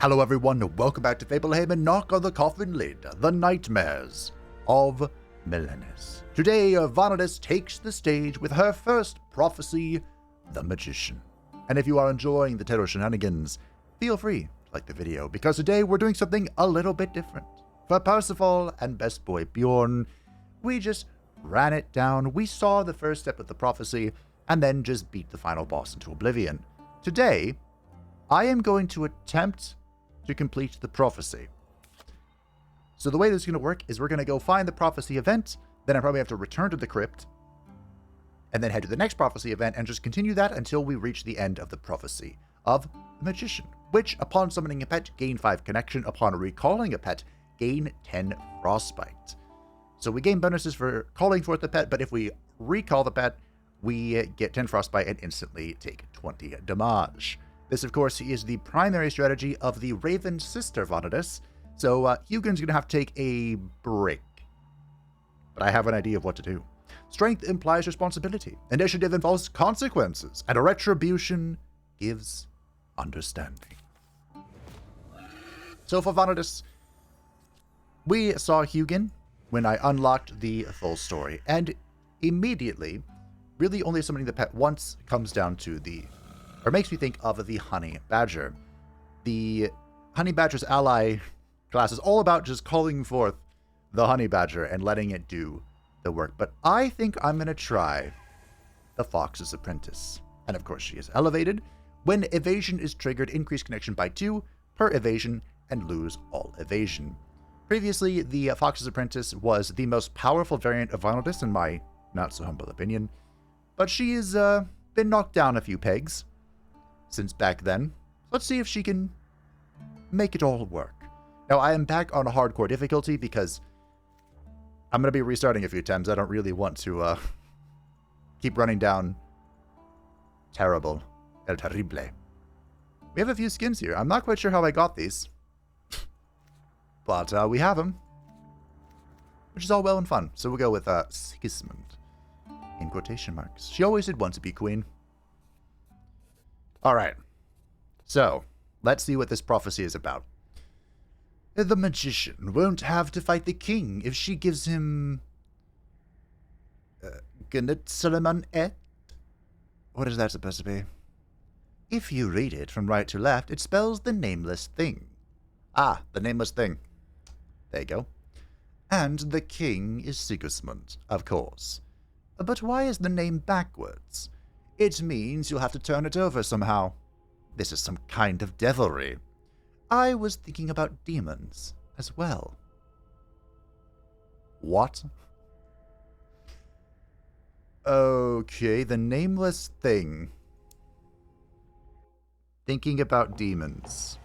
Hello everyone, welcome back to Fablehaven Knock on the Coffin Lid, the Nightmares of Milenis. Today, Vanadis takes the stage with her first prophecy, the Magician. And if you are enjoying the terror shenanigans, feel free to like the video, because today we're doing something a little bit different. For Parsifal and Best Boy Bjorn, we just ran it down, we saw the first step of the prophecy, and then just beat the final boss into oblivion. Today, I am going to attempt to complete the prophecy. So the way this is going to work is we're going to go find the prophecy event, then I probably have to return to the crypt, and then head to the next prophecy event and just continue that until we reach the end of the prophecy of the Magician, which, upon summoning a pet, gain 5 connection, upon recalling a pet, gain 10 frostbite. So we gain bonuses for calling forth the pet, but if we recall the pet, we get 10 frostbite and instantly take 20 damage. This, of course, is the primary strategy of the Raven Sister Vanadis, so Hugin's going to have to take a break. But I have an idea of what to do. Strength implies responsibility, initiative involves consequences, and a retribution gives understanding. So for Vanadis, we saw Hugin when I unlocked the full story, and immediately, really only summoning the pet once comes down to or makes me think of the Honey Badger. The Honey Badger's ally class is all about just calling forth the Honey Badger and letting it do the work. But I think I'm going to try the Fox's Apprentice. And of course she is elevated. When evasion is triggered, increase connection by 2 per evasion and lose all evasion. Previously, the Fox's Apprentice was the most powerful variant of Vanadis in my not-so-humble opinion. But she has been knocked down a few pegs since back then. Let's see if she can make it all work. Now, I am back on a hardcore difficulty because I'm going to be restarting a few times. I don't really want to keep running down terrible, el terrible. We have a few skins here. I'm not quite sure how I got these, but we have them, which is all well and fun. So we'll go with Sigismund in quotation marks. She always did want to be queen. Alright, so let's see what this prophecy is about. The Magician won't have to fight the king if she gives him Gnut Solomon et? What is that supposed to be? If you read it from right to left, it spells the nameless thing. Ah, the nameless thing. There you go. And the king is Sigismund, of course. But why is the name backwards? It means you'll have to turn it over somehow. This is some kind of devilry. I was thinking about demons as well. What? Okay, the nameless thing. Thinking about demons.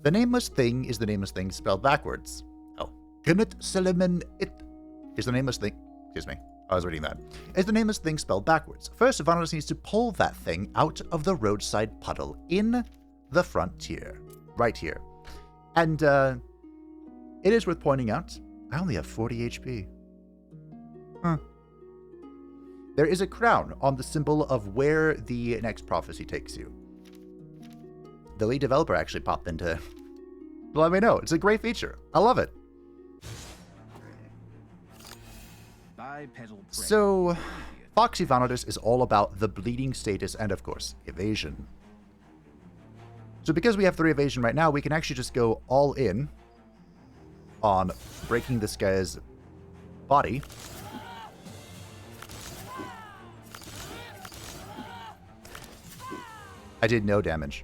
The nameless thing is the nameless thing spelled backwards. Oh. Gnut Solomon it is the nameless thing. Excuse me. I was reading that. Is the nameless thing spelled backwards. First, Vanadis needs to pull that thing out of the roadside puddle in the frontier. Right here. And it is worth pointing out, I only have 40 HP. Huh. There is a crown on the symbol of where the next prophecy takes you. The lead developer actually popped in to let me know. It's a great feature. I love it. So, Foxy Vanadis is all about the bleeding status and, of course, evasion. So because we have 3 evasion right now, we can actually just go all in on breaking this guy's body. I did no damage.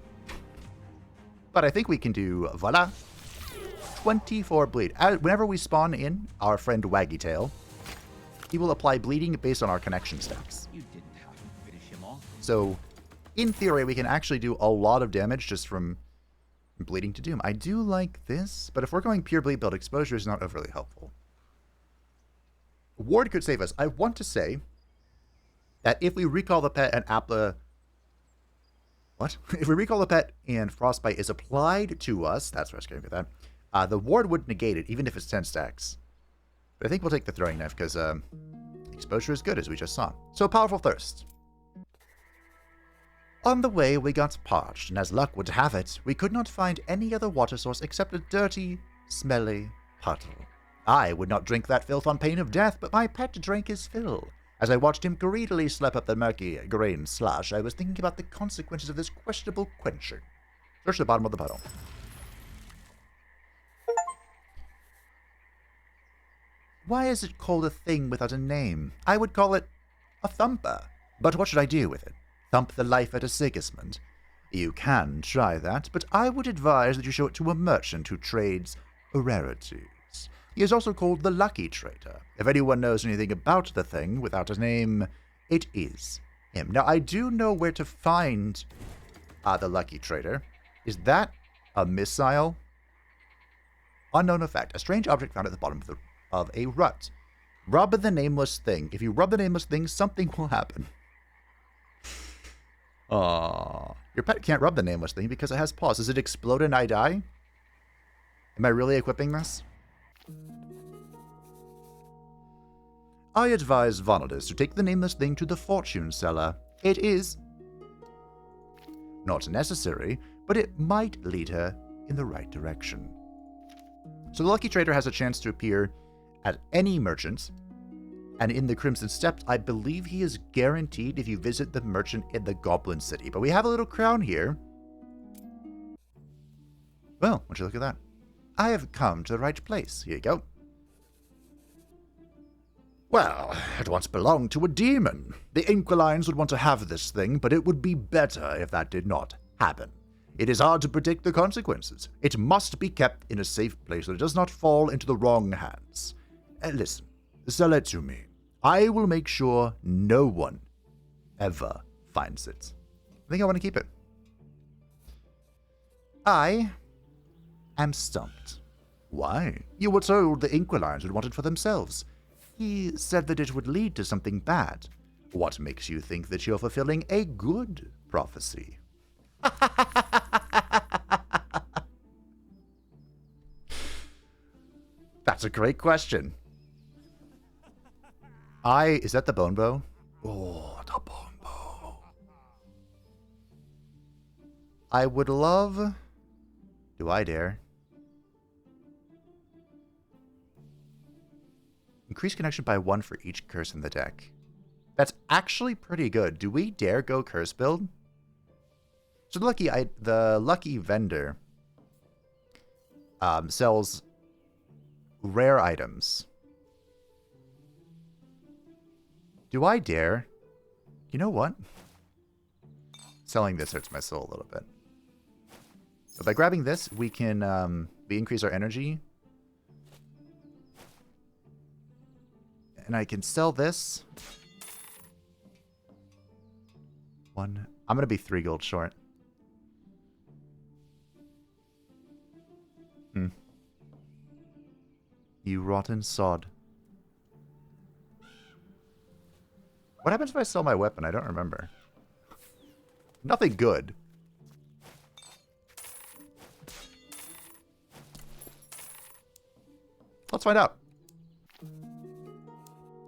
But I think we can do, voila, 24 bleed. Whenever we spawn in our friend Waggytail, he will apply bleeding based on our connection stacks. You didn't have to finish him off. So, in theory, we can actually do a lot of damage just from bleeding to doom. I do like this, but if we're going pure bleed build, exposure is not overly helpful. Ward could save us. I want to say that if we recall the pet and if we recall the pet and Frostbite is applied to us, that's what I was going with that, the ward would negate it, even if it's 10 stacks. But I think we'll take the throwing knife because exposure is good, as we just saw. So, powerful thirst. On the way, we got parched, and as luck would have it, we could not find any other water source except a dirty, smelly puddle. I would not drink that filth on pain of death, but my pet drank his fill. As I watched him greedily slap up the murky grain slush, I was thinking about the consequences of this questionable quenching. Search the bottom of the puddle. Why is it called a thing without a name? I would call it a thumper. But what should I do with it? Thump the life out of Sigismund? You can try that, but I would advise that you show it to a merchant who trades rarities. He is also called the Lucky Trader. If anyone knows anything about the thing without a name, it is him. Now, I do know where to find the Lucky Trader. Is that a missile? Unknown effect. A strange object found at the bottom of a rut. Rub the nameless thing. If you rub the nameless thing, something will happen. Aww. Your pet can't rub the nameless thing because it has paws. Does it explode and I die? Am I really equipping this? I advise Vonaldus to take the nameless thing to the fortune seller. It is not necessary, but it might lead her in the right direction. So the Lucky Trader has a chance to appear at any merchant, and in the Crimson Steppes, I believe he is guaranteed if you visit the merchant in the Goblin City. But we have a little crown here. Well, won't you look at that? I have come to the right place. Here you go. Well, it once belonged to a demon. The Inquilines would want to have this thing, but it would be better if that did not happen. It is hard to predict the consequences. It must be kept in a safe place so it does not fall into the wrong hands. Listen, sell it to me. I will make sure no one ever finds it. I think I want to keep it. I am stumped. Why? You were told the Inquilines would want it for themselves. He said that it would lead to something bad. What makes you think that you're fulfilling a good prophecy? That's a great question. Is that the bone bow? Oh, the bone bow. I would love... Do I dare? Increase connection by 1 for each curse in the deck. That's actually pretty good. Do we dare go curse build? So the lucky vendor sells rare items. Do I dare? You know what? Selling this hurts my soul a little bit. But by grabbing this, we can we increase our energy. And I can sell this. I'm going to be 3 gold short. You rotten sod. What happens if I sell my weapon? I don't remember. Nothing good. Let's find out.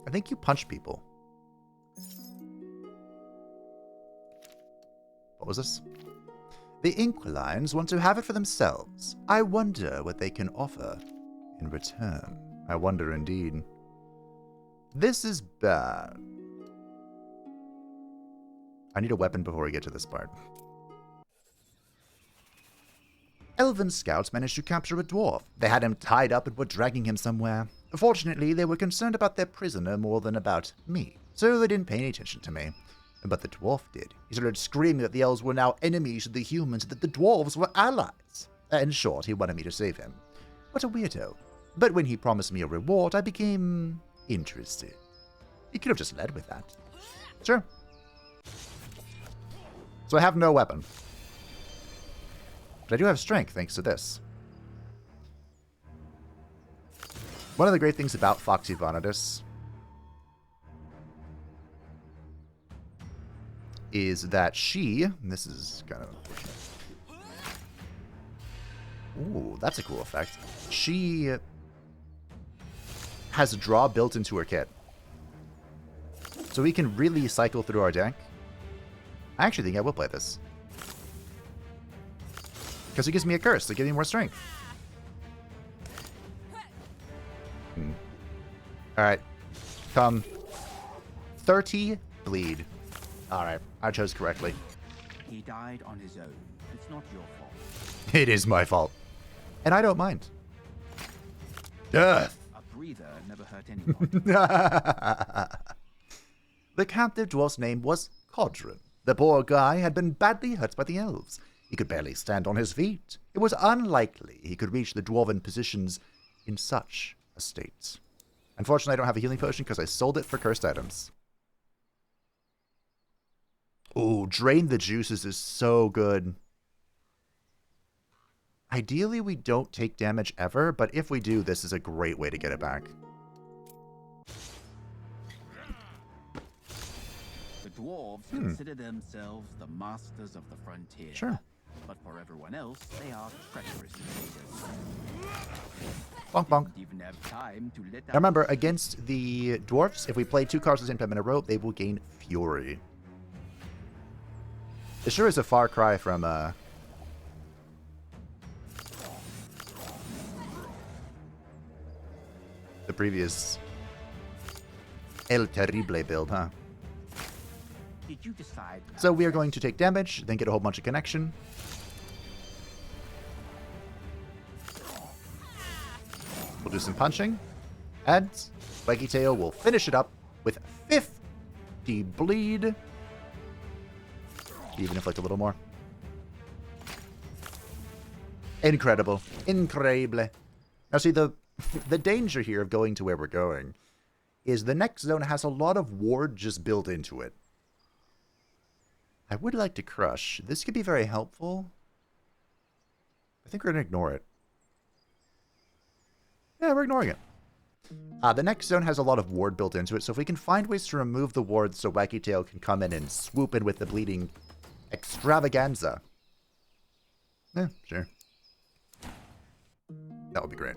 I think you punch people. What was this? The Inquilines want to have it for themselves. I wonder what they can offer in return. I wonder indeed. This is bad. I need a weapon before we get to this part. Elven scouts managed to capture a dwarf. They had him tied up and were dragging him somewhere. Fortunately, they were concerned about their prisoner more than about me, so they didn't pay any attention to me. But the dwarf did. He started screaming that the elves were now enemies of the humans and that the dwarves were allies. In short, he wanted me to save him. What a weirdo. But when he promised me a reward, I became interested. He could have just led with that. Sure. So I have no weapon. But I do have strength thanks to this. One of the great things about Foxy Vonaldus is that she... This is kind of unfortunate. Ooh, that's a cool effect. She has draw built into her kit. So we can really cycle through our deck. I actually think I will play this. Because it gives me a curse to give me more strength. Alright. Come. 30 bleed. Alright, I chose correctly. He died on his own. It's not your fault. It is my fault. And I don't mind. Death! A breather never hurt anyone. The captive dwarf's name was Codron. The poor guy had been badly hurt by the elves. He could barely stand on his feet. It was unlikely he could reach the dwarven positions in such a state. Unfortunately, I don't have a healing potion because I sold it for cursed items. Ooh, Drain the Juices is so good. Ideally, we don't take damage ever, but if we do, this is a great way to get it back. The dwarves consider themselves the masters of the frontier. Sure. But for everyone else, they are treacherous invaders. Bonk, bonk. They don't even have time to let Now remember, against the dwarves, if we play 2 cards the same time in a row, they will gain Fury. It sure is a far cry from, the previous El Terrible build, huh? Did you decide? So we are going to take damage, then get a whole bunch of connection. We'll do some punching. And Spiky Tail will finish it up with 50 bleed. Even inflict a little more. Incredible. Incredible. Now see, the danger here of going to where we're going is the next zone has a lot of ward just built into it. I would like to crush. This could be very helpful. I think we're going to ignore it. Yeah, we're ignoring it. The next zone has a lot of ward built into it, so if we can find ways to remove the ward so Wacky Tail can come in and swoop in with the bleeding extravaganza. Yeah, sure. That would be great.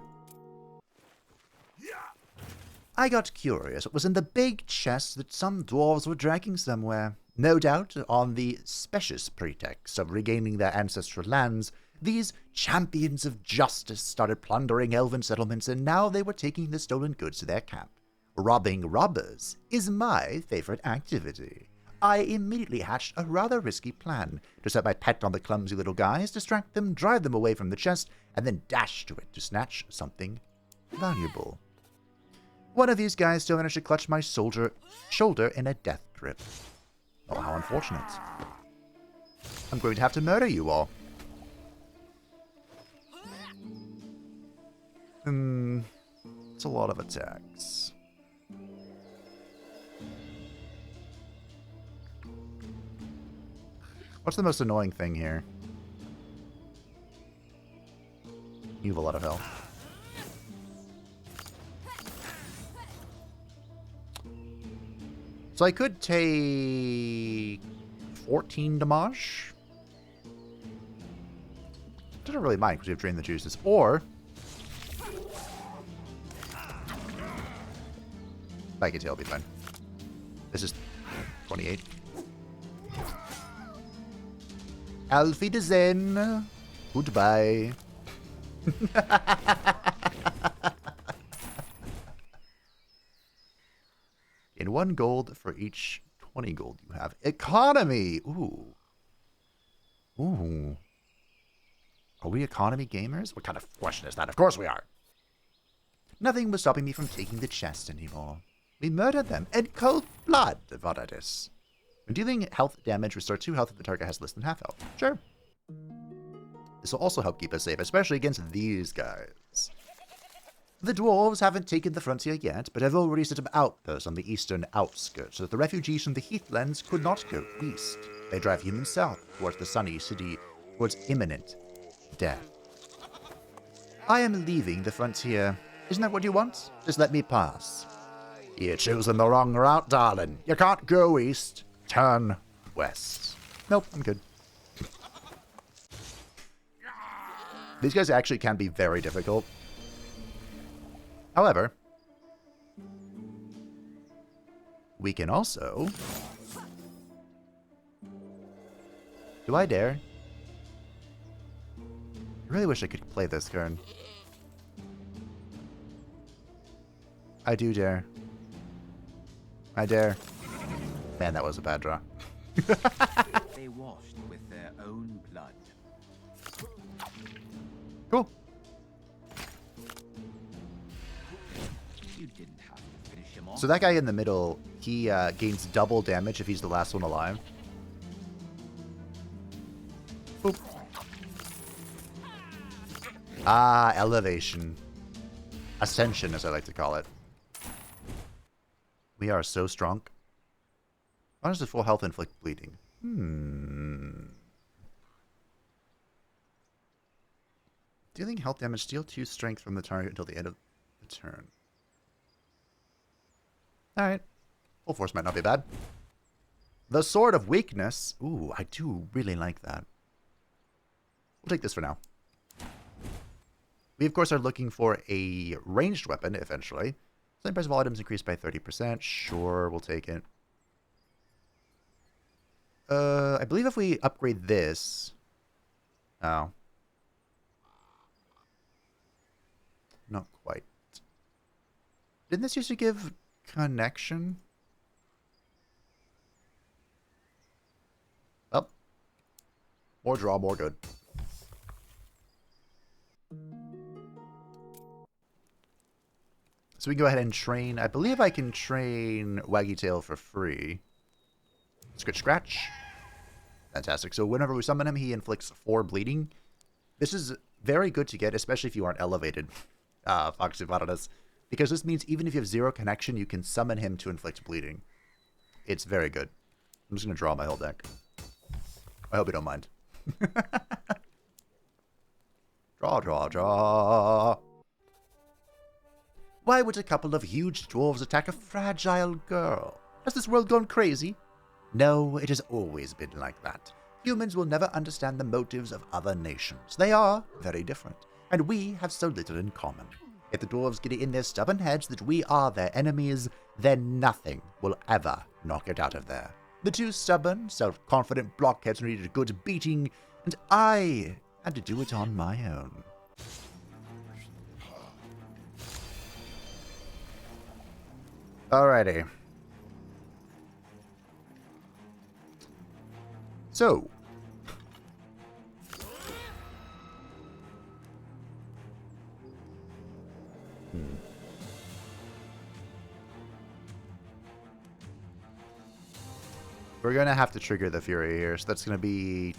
I got curious what was in the big chest that some dwarves were dragging somewhere. No doubt, on the specious pretext of regaining their ancestral lands, these champions of justice started plundering elven settlements, and now they were taking the stolen goods to their camp. Robbing robbers is my favorite activity. I immediately hatched a rather risky plan to set my pet on the clumsy little guys, distract them, drive them away from the chest, and then dash to it to snatch something valuable. One of these guys still managed to clutch my shoulder in a death grip. Oh, how unfortunate. I'm going to have to murder you all. It's a lot of attacks. What's the most annoying thing here? You have a lot of health. So I could take 14 damage. Doesn't really mind because we have drained the juices. Or Spiky Tail will be fine. This is 28. Alfie de Zen. Goodbye. In 1 gold for each 20 gold you have. Economy! Ooh. Ooh. Are we economy gamers? What kind of question is that? Of course we are. Nothing was stopping me from taking the chest anymore. We murdered them in cold blood, Varadis. When dealing health damage, restore 2 health if the target has less than half health. Sure. This will also help keep us safe, especially against these guys. The dwarves haven't taken the frontier yet, but have already set up outposts on the eastern outskirts so that the refugees from the heathlands could not go east. They drive humans south towards the sunny city, towards imminent death. I am leaving the frontier. Isn't that what you want? Just let me pass. You're choosing the wrong route, darling. You can't go east. Turn west. Nope, I'm good. These guys actually can be very difficult. However, we can also... Do I dare? I really wish I could play this card. I do dare. I dare. Man, that was a bad draw. They washed with their own blood. Cool. You didn't have to finish him off. So that guy in the middle, he gains double damage if he's the last one alive. Boop. Ah, elevation. Ascension, as I like to call it. We are so strong. Why does the full health inflict bleeding? Dealing health damage, deal 2 strength from the target until the end of the turn. Alright. Full force might not be bad. The Sword of Weakness. Ooh, I do really like that. We'll take this for now. We, of course, are looking for a ranged weapon, eventually. Selling price of all items increased by 30%. Sure, we'll take it. I believe if we upgrade this... Oh. Not quite. Didn't this used to give connection? Oh. More draw, more good. So we can go ahead and train. I believe I can train Waggy Tail for free. Scratch, scratch. Fantastic. So whenever we summon him, he inflicts 4 bleeding. This is very good to get, especially if you aren't elevated, Foxy Vanadas. Because this means even if you have 0 connection, you can summon him to inflict bleeding. It's very good. I'm just going to draw my whole deck. I hope you don't mind. Draw, draw, draw. Why would a couple of huge dwarves attack a fragile girl? Has this world gone crazy? No, it has always been like that. Humans will never understand the motives of other nations. They are very different, and we have so little in common. If the dwarves get it in their stubborn heads that we are their enemies, then nothing will ever knock it out of there. The 2 stubborn, self-confident blockheads needed a good beating, and I had to do it on my own. Alrighty. So. We're going to have to trigger the Fury here, so that's going to be...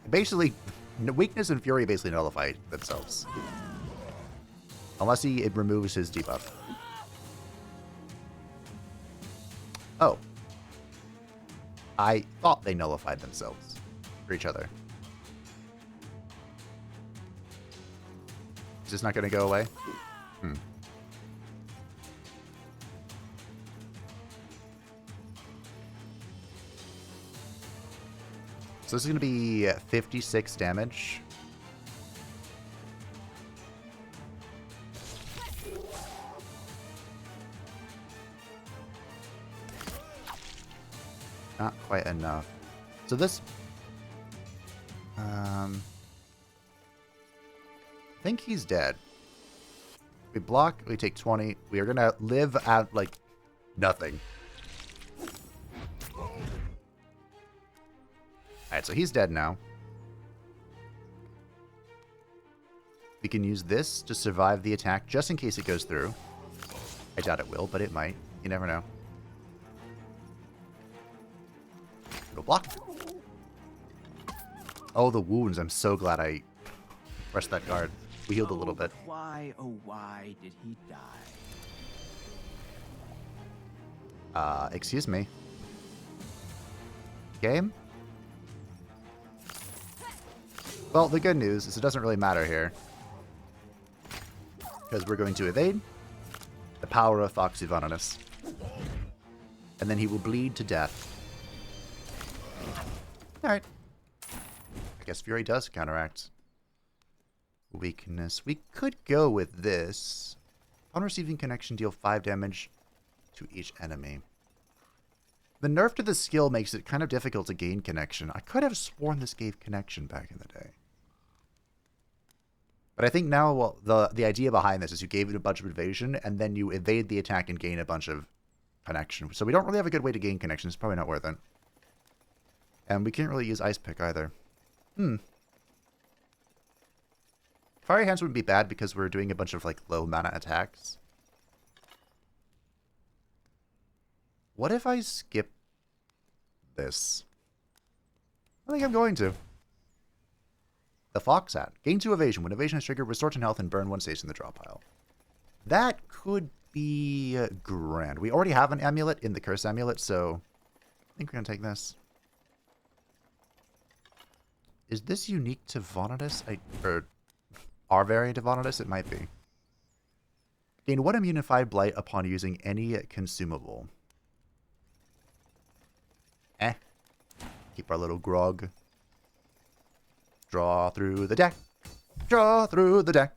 Basically, weakness and Fury basically nullify themselves. Unless it removes his debuff. Oh. I thought they nullified themselves for each other. Is this not going to go away? So this is going to be 56 damage. Not quite enough. So this... I think he's dead. We block, we take 20. We are going to live at, like, nothing. Alright, so he's dead now. We can use this to survive the attack, just in case it goes through. I doubt it will, but it might. You never know. It'll block. Oh, the wounds. I'm so glad I pressed that card. We healed a little bit. Why, oh why did he die? Excuse me. Game? Well, the good news is it doesn't really matter here. Because we're going to evade the power of Foxy Vanadas. And then he will bleed to death. Alright. I guess Fury does counteract. Weakness. We could go with this. Upon receiving connection, deal 5 damage to each enemy. The nerf to the skill makes it kind of difficult to gain connection. I could have sworn this gave connection back in the day. But I think now, well, the idea behind this is you gave it a bunch of evasion, and then you evade the attack and gain a bunch of connection. So we don't really have a good way to gain connection. It's probably not worth it. And we can't really use Ice Pick either. Fiery Hands wouldn't be bad because we're doing a bunch of, like, low mana attacks. What if I skip this? I think I'm going to. The Fox Hat. Gain 2 evasion. When evasion is triggered, restore 10 health and burn 1 stage in the draw pile. That could be grand. We already have an amulet in the Curse Amulet, so I think we're going to take this. Is this unique to Vonitas? Or our variant of Vonitas? It might be. Gain 1 Immunified Blight upon using any consumable. Keep our little grog. Draw through the deck. Draw through the deck.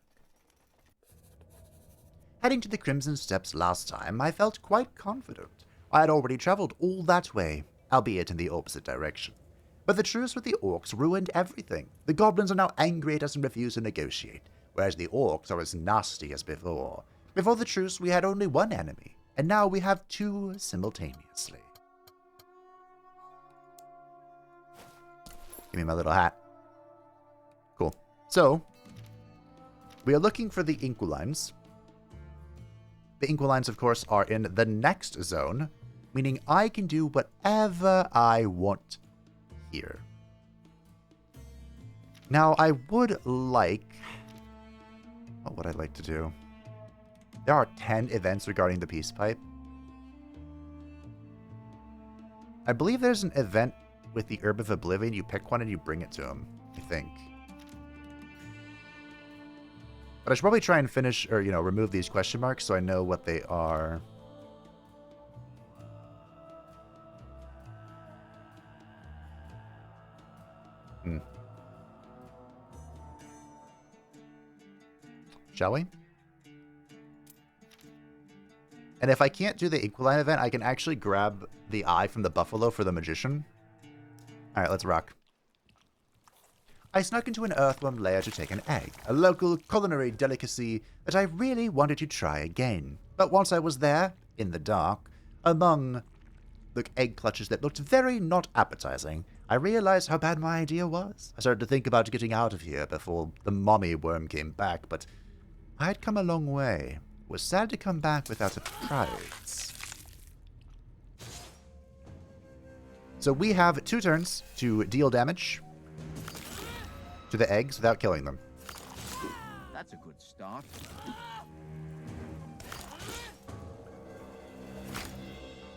Heading to the Crimson Steps last time, I felt quite confident. I had already travelled all that way, albeit in the opposite direction. But the truce with the orcs ruined everything. The goblins are now angry at us and refuse to negotiate, whereas the orcs are as nasty as before. Before the truce, we had only 1 enemy, and now we have 2 simultaneously. Give me my little hat. Cool. So, we are looking for the Inquilines. The Inquilines, of course, are in the next zone, meaning I can do whatever I want here. Now, I would like... What would I like to do? There are 10 events regarding the Peace Pipe. I believe there's an event with the Herb of Oblivion. You pick one and you bring it to him, I think. But I should probably try and finish, or, you know, remove these question marks so I know what they are. Shall we? And if I can't do the Inquiline event, I can actually grab the eye from the buffalo for the magician. Alright, let's rock. I snuck into an earthworm lair to take an egg, a local culinary delicacy that I really wanted to try again. But once I was there, in the dark, among the egg clutches that looked very not appetizing, I realized how bad my idea was. I started to think about getting out of here before the mommy worm came back, but I had come a long way. It was sad to come back without a prize. So we have 2 turns to deal damage to the eggs without killing them. That's a good start.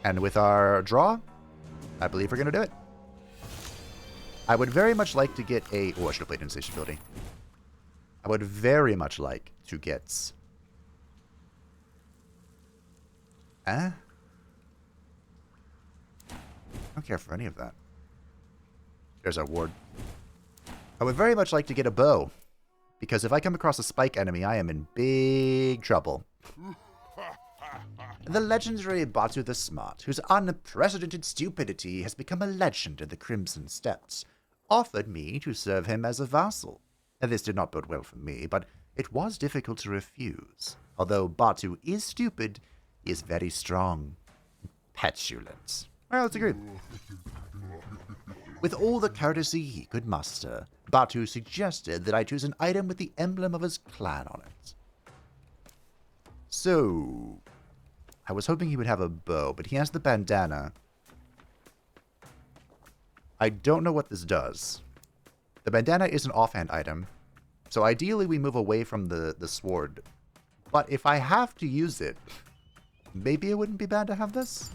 And with our draw, I believe we're going to do it. I would very much like to get a... Oh, I should have played Insatiate Ability. I would very much like to get... I don't care for any of that. There's our ward. I would very much like to get a bow, because if I come across a spike enemy, I am in big trouble. The legendary Batu the Smart, whose unprecedented stupidity has become a legend in the Crimson Steps, offered me to serve him as a vassal. This did not bode well for me, but it was difficult to refuse. Although Batu is stupid, he is very strong. Petulant. Well, let's agree. With all the courtesy he could muster, Batu suggested that I choose an item with the emblem of his clan on it. So, I was hoping he would have a bow, but he has the bandana. I don't know what this does. The bandana is an offhand item, so ideally we move away from the sword. But if I have to use it, maybe it wouldn't be bad to have this.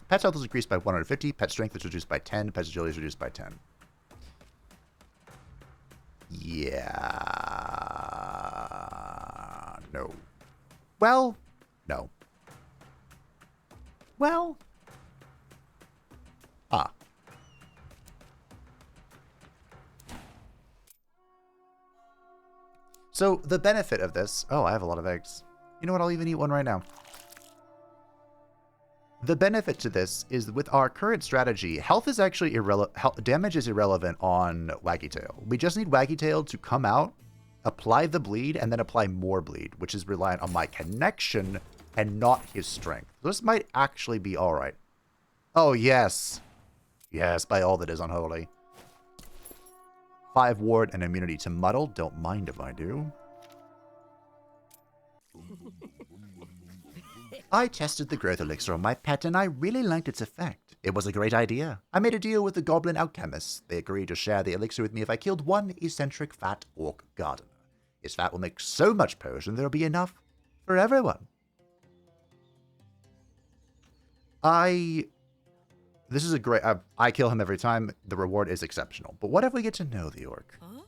Pet's health is increased by 150, pet strength is reduced by 10, pet's agility is reduced by 10. Yeah. No. Well, no. Well. Ah. So, the benefit of this... Oh, I have a lot of eggs. You know what? I'll even eat one right now. The benefit to this is with our current strategy, health is actually irrelevant. Damage is irrelevant on Waggy Tail. We just need Waggy Tail to come out, apply the bleed, and then apply more bleed, which is reliant on my connection and not his strength. This might actually be alright. Oh, yes. Yes, by all that is unholy. 5 ward and immunity to muddle. Don't mind if I do. I tested the growth elixir on my pet and I really liked its effect. It was a great idea. I made a deal with the Goblin alchemists. They agreed to share the elixir with me if I killed one eccentric fat orc gardener. His fat will make so much potion there'll be enough for everyone. This is a great... I kill him every time. The reward is exceptional. But what if we get to know the orc? Huh?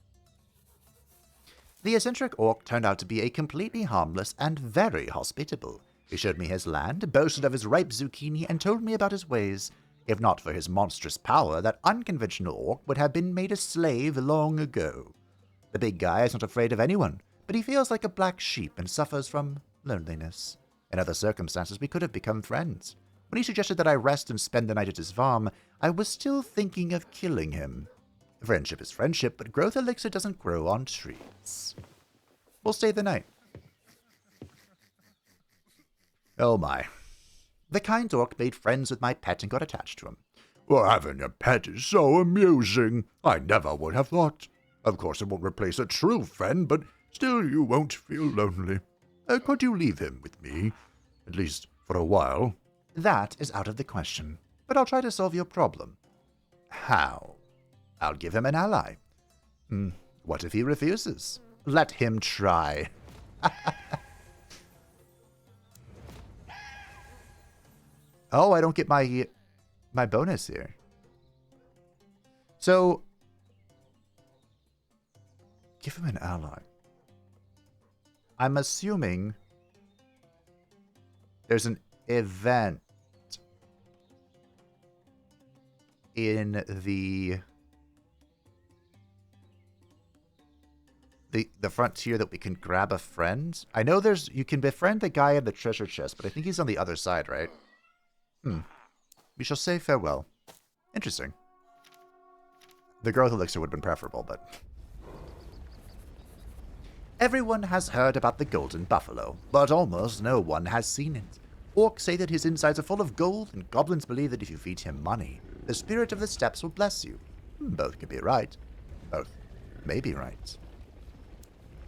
The eccentric orc turned out to be a completely harmless and very hospitable. He showed me his land, boasted of his ripe zucchini, and told me about his ways. If not for his monstrous power, that unconventional orc would have been made a slave long ago. The big guy is not afraid of anyone, but he feels like a black sheep and suffers from loneliness. In other circumstances, we could have become friends. When he suggested that I rest and spend the night at his farm, I was still thinking of killing him. Friendship is friendship, but growth elixir doesn't grow on trees. We'll stay the night. Oh my. The kind orc made friends with my pet and got attached to him. Well, having a pet is so amusing. I never would have thought. Of course, it won't replace a true friend, but still you won't feel lonely. Could you leave him with me? At least for a while. That is out of the question, but I'll try to solve your problem. How? I'll give him an ally. What if he refuses? Let him try. Oh, I don't get my bonus here. So, give him an ally. I'm assuming there's an event in the frontier that we can grab a friend. I know you can befriend the guy in the treasure chest, but I think he's on the other side, right? We shall say farewell. Interesting. The growth elixir would have been preferable, but... Everyone has heard about the golden buffalo, but almost no one has seen it. Orcs say that his insides are full of gold, and goblins believe that if you feed him money, the spirit of the steppes will bless you. Both could be right. Both may be right.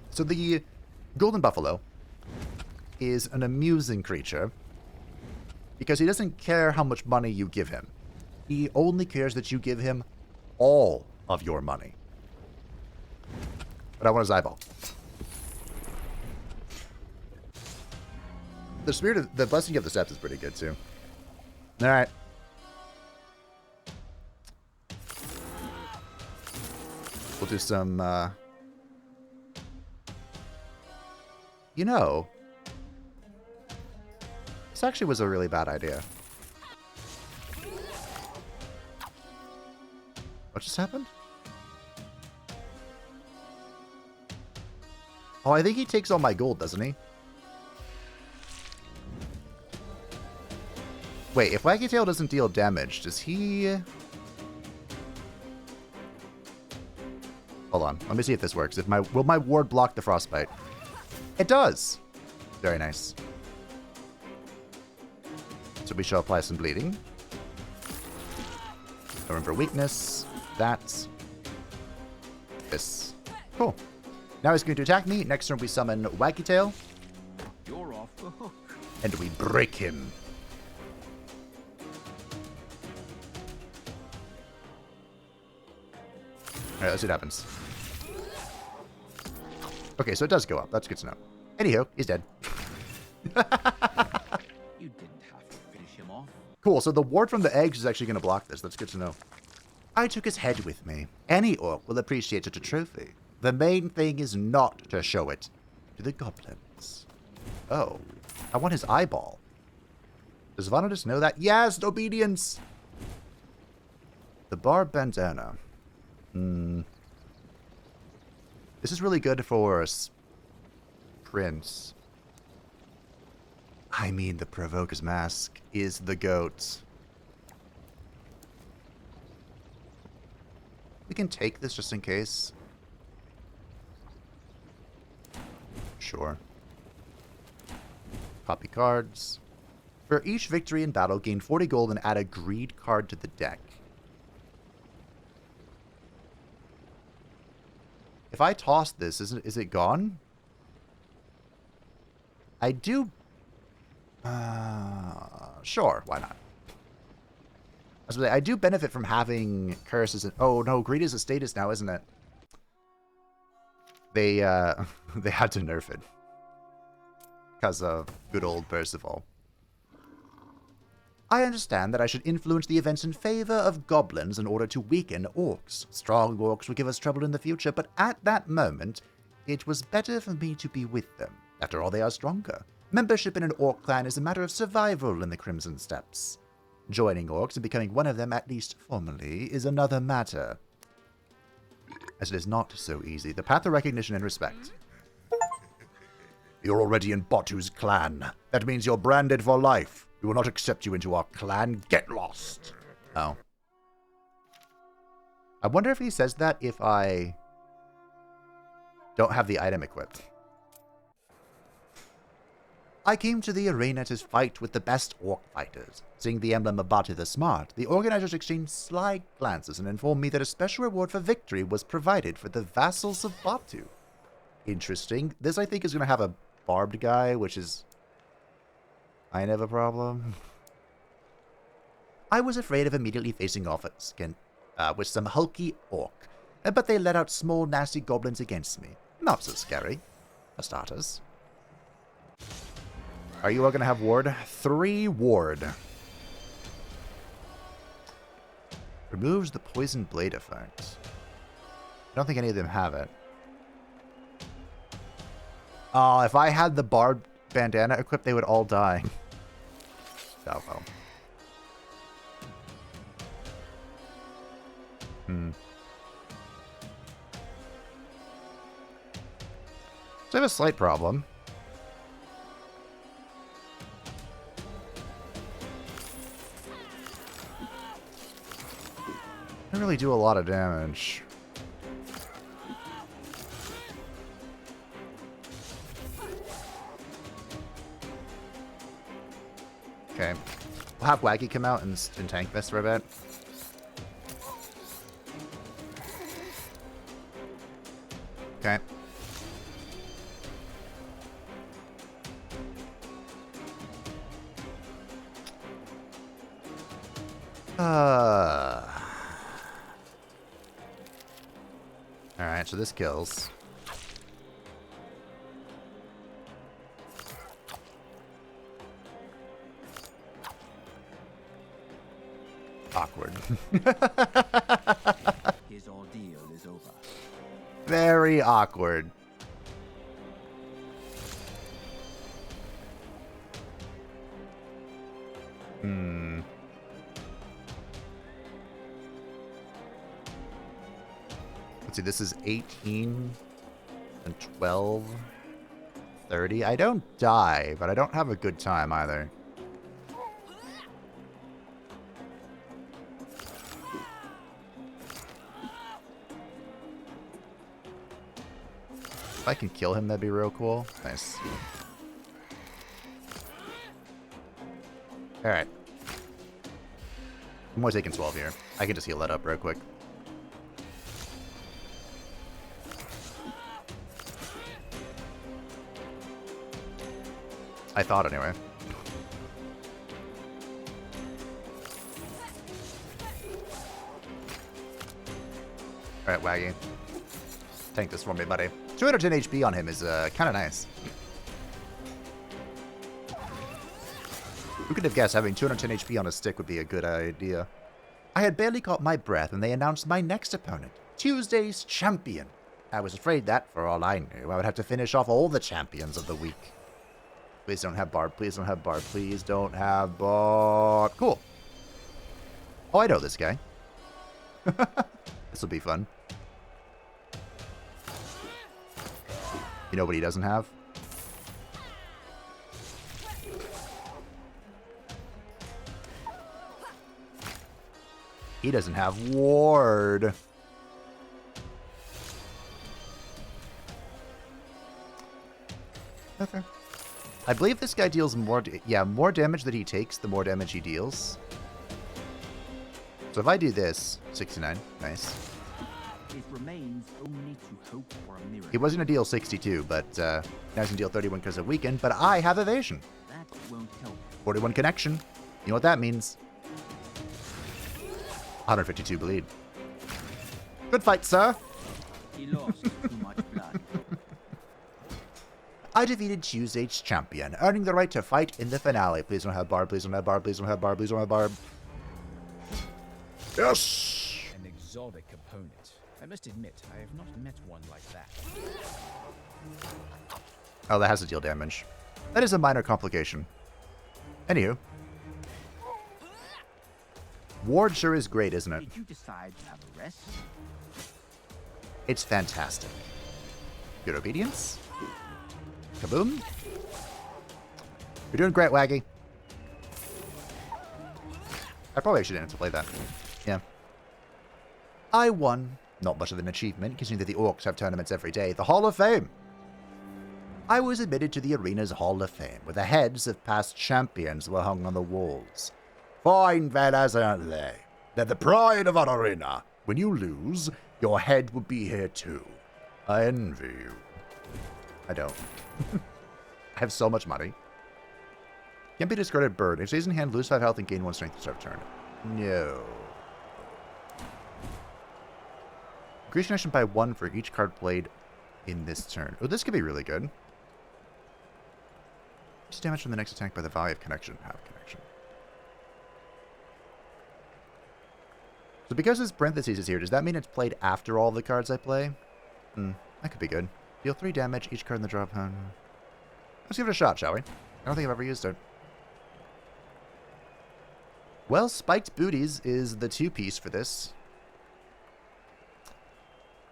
So the golden buffalo is an amusing creature because he doesn't care how much money you give him. He only cares that you give him all of your money. But I want his eyeball. The blessing of the steppes is pretty good too. All right. We'll do some, you know, this actually was a really bad idea. What just happened? Oh, I think he takes all my gold, doesn't he? Wait, if Waggy Tail doesn't deal damage, does he... Hold on, let me see if this works. Will my ward block the frostbite? It does! Very nice. So we shall apply some bleeding. No room for weakness. That. This. Cool. Now he's going to attack me. Next turn we summon Waggy Tail. You're off the hook. And we break him. Alright, let's see what happens. Okay, so it does go up. That's good to know. Anywho, he's dead. You didn't have to finish him off. Cool, so the ward from the eggs is actually going to block this. That's good to know. I took his head with me. Any orc will appreciate such a trophy. The main thing is not to show it to the goblins. Oh, I want his eyeball. Does Vanadis know that? Yes, obedience! The barb bandana. This is really good for Prince. I mean, the Provoker's Mask is the GOAT. We can take this just in case. Sure. Copy cards. For each victory in battle, gain 40 gold and add a greed card to the deck. If I toss this, is it gone? I do... sure, why not? I do benefit from having curses. Oh no, greed is a status now, isn't it? They they had to nerf it because of good old Percival. I understand that I should influence the events in favor of goblins in order to weaken orcs. Strong orcs will give us trouble in the future, but at that moment, it was better for me to be with them. After all, they are stronger. Membership in an orc clan is a matter of survival in the Crimson Steppes. Joining orcs and becoming one of them, at least formally, is another matter. As it is not so easy. The path of recognition and respect. You're already in Batu's clan. That means you're branded for life. We will not accept you into our clan. Get lost. Oh. I wonder if he says that if I don't have the item equipped. I came to the arena to fight with the best orc fighters. Seeing the emblem of Batu the Smart, the organizers exchanged sly glances and informed me that a special reward for victory was provided for the vassals of Batu. Interesting. This, I think, is going to have a barbed guy, which is kind of a problem. I was afraid of immediately facing off with some hulky orc, but they let out small, nasty goblins against me. Not so scary, for starters. Are you all going to have ward? 3 ward. Removes the poison blade effect. I don't think any of them have it. Oh, if I had the barbed bandana equipped, they would all die. Oh, well. So I have a slight problem. I don't really do a lot of damage. Okay. We'll have Waggy come out and tank this for a bit. Okay. Alright, so this kills. Awkward. His ordeal is over. Very awkward. Let's see, this is 18 and 12, 30. I don't die, but I don't have a good time either. If I can kill him, that'd be real cool. Nice. Alright. I'm only taking 12 here. I can just heal that up real quick. I thought anyway. Alright, Waggy. Tank this for me, buddy. 210 HP on him is kind of nice. Who could have guessed having 210 HP on a stick would be a good idea? I had barely caught my breath and they announced my next opponent, Tuesday's champion. I was afraid that, for all I knew, I would have to finish off all the champions of the week. Please don't have Barb. Please don't have Barb. Please don't have Barb. Cool. Oh, I know this guy. This will be fun. You know what he doesn't have? He doesn't have ward. Okay. I believe this guy deals more... more damage that he takes, the more damage he deals. So if I do this... 69. Nice. It remains only to hope for a miracle. He was going to deal 62, but now he's going to deal 31 because of weaken. But I have evasion. That won't help. 41 connection. You know what that means. 152 bleed. Good fight, sir. He lost too much blood. I defeated Tuesday's champion, earning the right to fight in the finale. Please don't have Barb, please don't have Barb, please don't have Barb, please don't have Barb. Yes! An exotic opponent. I must admit, I have not met one like that. Oh, that has to deal damage. That is a minor complication. Anywho. Ward sure is great, isn't it? Did you decide to have a rest? It's fantastic. Good obedience. Kaboom. You're doing great, Waggy. I probably shouldn't have to play that. Yeah. I won. Not much of an achievement, considering that the Orcs have tournaments every day. The Hall of Fame. I was admitted to the arena's Hall of Fame, where the heads of past champions were hung on the walls. Fine fellas, aren't they? They're the pride of our arena. When you lose, your head will be here too. I envy you. I don't. I have so much money. Can't be discarded bird. If stays in hand, lose 5 health and gain 1 strength to start turn. No. Increase connection by 1 for each card played in this turn. Oh, this could be really good. Increase damage from the next attack by the value of connection. Have connection. So because this parentheses is here, does that mean it's played after all the cards I play? That could be good. Deal 3 damage, each card in the draw pile. Let's give it a shot, shall we? I don't think I've ever used it. Well, Spiked Booties is the 2-piece for this.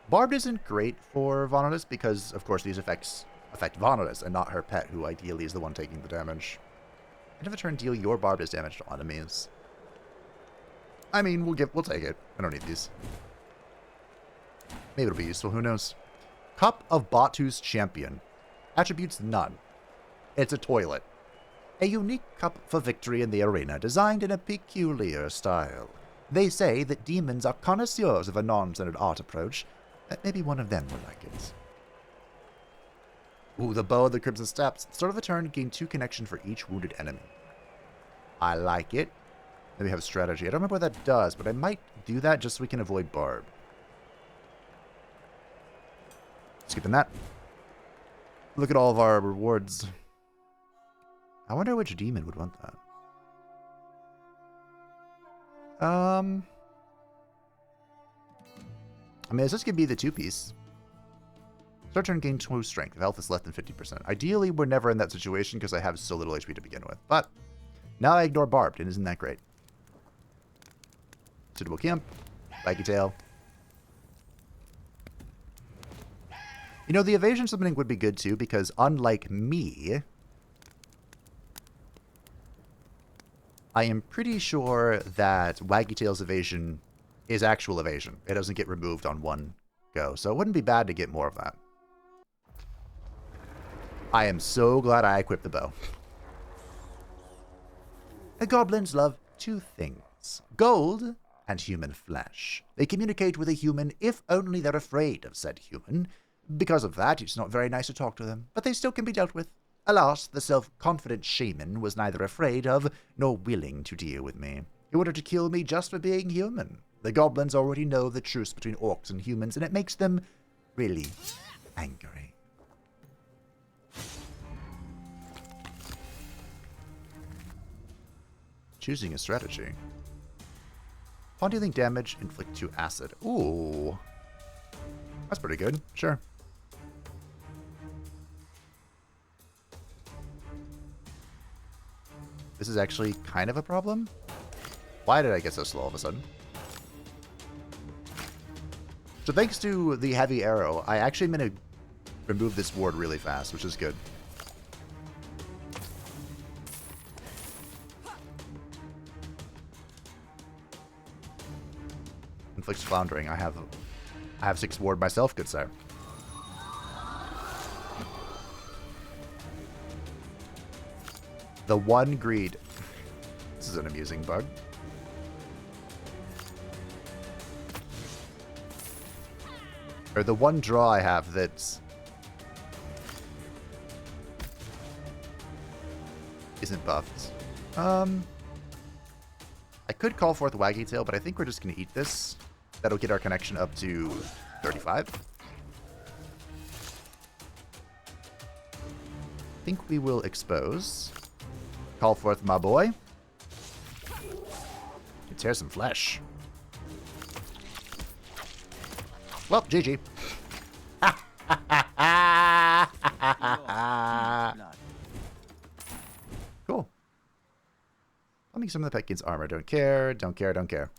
Barbed isn't great for Vanitas because, of course, these effects affect Vanitas and not her pet, who ideally is the one taking the damage. End of a turn, deal your Barbed damage to all enemies. I mean, we'll take it. I don't need these. Maybe it'll be useful, who knows. Cup of Batu's Champion. Attributes none. It's a toilet. A unique cup for victory in the arena, designed in a peculiar style. They say that demons are connoisseurs of a non-standard art approach. Maybe one of them will like it. Ooh, the Bow of the Crimson Steps. At the start of a turn, gain 2 connection for each wounded enemy. I like it. Maybe we have a strategy. I don't remember what that does, but I might do that just so we can avoid Barb. Skipping that. Look at all of our rewards. I wonder which demon would want that. I mean, this could be the 2-piece. Start turn, gain 2 strength. If health is less than 50%. Ideally, we're never in that situation because I have so little HP to begin with. But now I ignore Barbed, and isn't that great? Suitable camp. Baggy tail. You know, the evasion summoning would be good too, because unlike me, I am pretty sure that Waggy Tail's evasion is actual evasion. It doesn't get removed on one go, so it wouldn't be bad to get more of that. I am so glad I equipped the bow. The goblins love 2 things. Gold and human flesh. They communicate with a human if only they're afraid of said human. Because of that, it's not very nice to talk to them, but they still can be dealt with. Alas, the self-confident shaman was neither afraid of nor willing to deal with me. He wanted to kill me just for being human. The goblins already know the truce between orcs and humans, and it makes them really angry. Choosing a strategy. Upon dealing damage, inflict 2 acid. Ooh. That's pretty good. Sure. This is actually kind of a problem. Why did I get so slow all of a sudden? So thanks to the heavy arrow, I actually am going to remove this ward really fast, which is good. conflict's floundering. I have 6 ward myself, good sir. The one greed. This is an amusing bug. Or the one draw I have that's isn't buffed. I could call forth Waggy Tail, but I think we're just going to eat this. That'll get our connection up to 35. I think we will expose. Call forth my boy. Tear some flesh. Well, GG. Cool. I'll make some of the Petkin's armor. Don't care, don't care, don't care.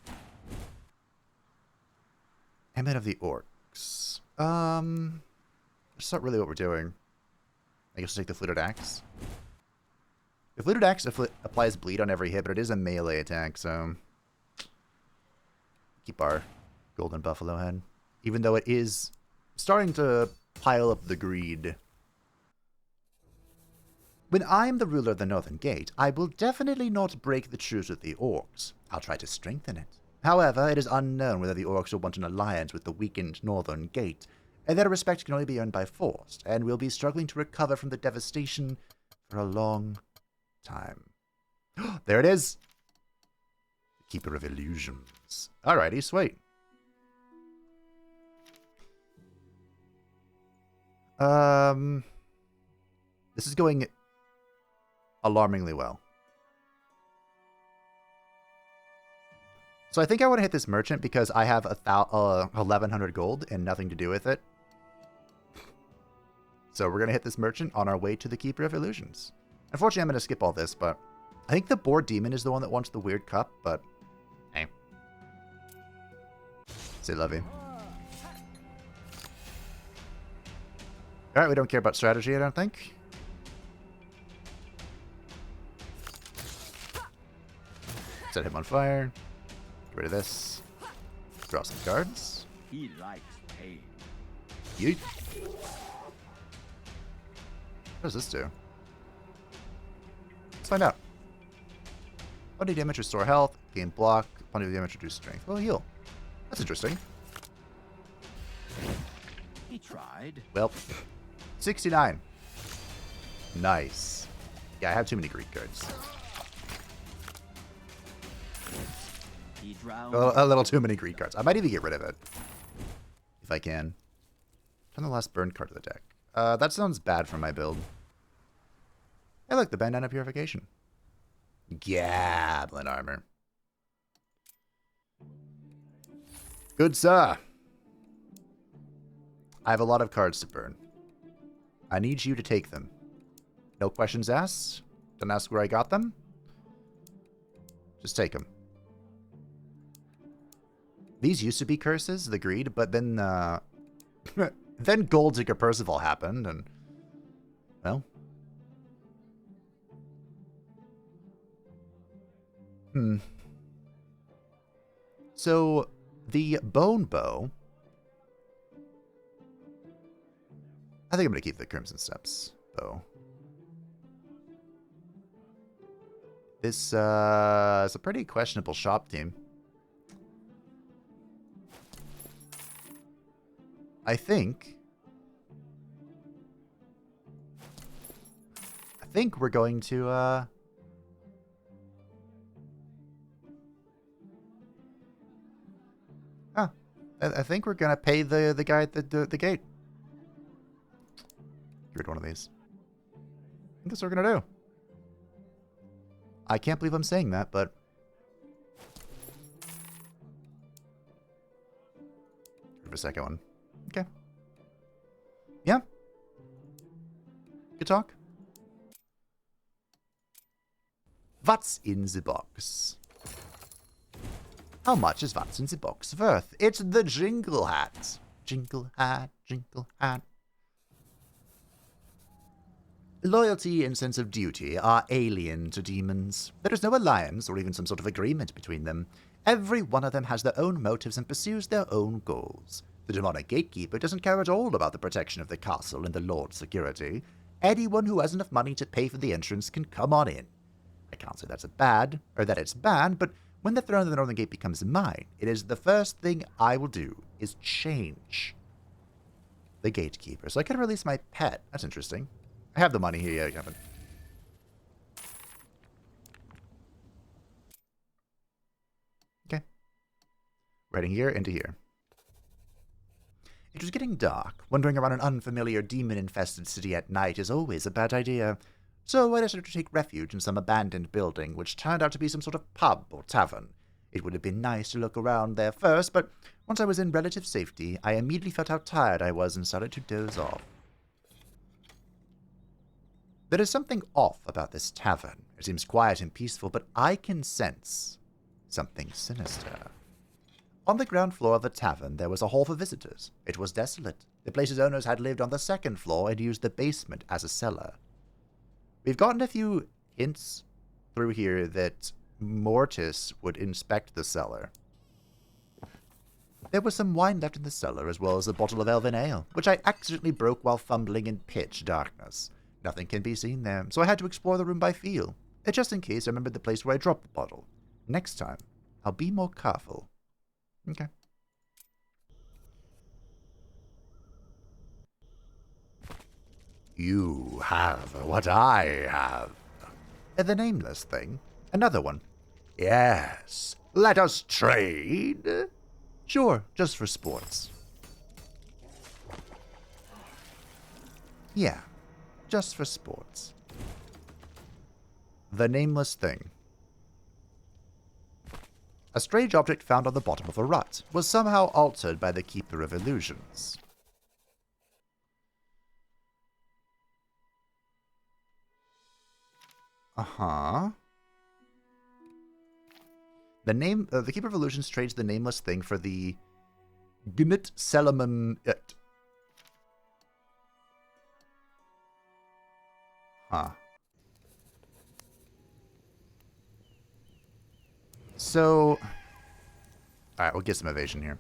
Emmet of the Orcs. That's not really what we're doing. I guess we'll take the Fluted Axe. The Fluted Axe applies bleed on every hit, but it is a melee attack, so... keep our golden buffalo head. Even though it is starting to pile up the greed. When I am the ruler of the Northern Gate, I will definitely not break the truce with the Orcs. I'll try to strengthen it. However, it is unknown whether the Orcs will want an alliance with the weakened Northern Gate, and their respect can only be earned by force, and we'll be struggling to recover from the devastation for a long time. There it is! Keeper of Illusions. Alrighty, sweet. This is going alarmingly well. So I think I want to hit this merchant because I have 1,100 gold and nothing to do with it. So we're going to hit this merchant on our way to the Keeper of Illusions. Unfortunately, I'm going to skip all this, but I think the Boar Demon is the one that wants the weird cup, but hey. Say love you. Alright, we don't care about strategy, I don't think. Set him on fire. Get rid of this. Draw some cards. He likes pain. Yeet. What does this do? Let's find out. Plenty damage, restore health, gain block, plenty of damage, reduce strength. Well, heal. That's interesting. He tried. Well, 69. Nice. Yeah, I have too many Greek cards. He drowned. A little too many Greek cards. I might even get rid of it. If I can. Turn the last burn card to the deck. That sounds bad for my build. Hey, look, the bandana purification. Goblin armor. Good sir. I have a lot of cards to burn. I need you to take them. No questions asked. Don't ask where I got them. Just take them. These used to be curses, the greed, but then, then Gold Digger Percival happened, and, well. So, the Bone Bow. I think I'm going to keep the Crimson Steps bow. This is a pretty questionable shop team. I think we're going to I think we're gonna pay the guy at the gate. Get rid of one of these. I think that's what we're gonna do. I can't believe I'm saying that, but get rid of a second one. Okay. Yeah. Good talk. What's in the box? How much is what's in the box worth? It's the jingle hat. Jingle hat, jingle hat. Loyalty and sense of duty are alien to demons. There is no alliance or even some sort of agreement between them. Every one of them has their own motives and pursues their own goals. The demonic gatekeeper doesn't care at all about the protection of the castle and the Lord's security. Anyone who has enough money to pay for the entrance can come on in. I can't say that it's bad, but when the throne of the Northern Gate becomes mine, it is the first thing I will do is change the gatekeeper. So I can release my pet. That's interesting. I have the money here. Yeah, I haven't. Okay. Right here into here. It was getting dark. Wandering around an unfamiliar demon-infested city at night is always a bad idea. So I decided to take refuge in some abandoned building, which turned out to be some sort of pub or tavern. It would have been nice to look around there first, but once I was in relative safety, I immediately felt how tired I was and started to doze off. There is something off about this tavern. It seems quiet and peaceful, but I can sense something sinister. On the ground floor of the tavern, there was a hall for visitors. It was desolate. The place's owners had lived on the second floor and used the basement as a cellar. We've gotten a few hints through here that Mortis would inspect the cellar. There was some wine left in the cellar, as well as a bottle of elven ale, which I accidentally broke while fumbling in pitch darkness. Nothing can be seen there, so I had to explore the room by feel. Just in case I remembered the place where I dropped the bottle. Next time, I'll be more careful. Okay. You have what I have. The nameless thing. Another one. Yes. Let us trade. Sure, just for sports. Yeah, just for sports. The nameless thing. A strange object found on the bottom of a rut was somehow altered by the Keeper of Illusions. Uh-huh. The Keeper of Illusions trades the nameless thing for the Gnit Selaman It. Huh. So, alright, we'll get some evasion here.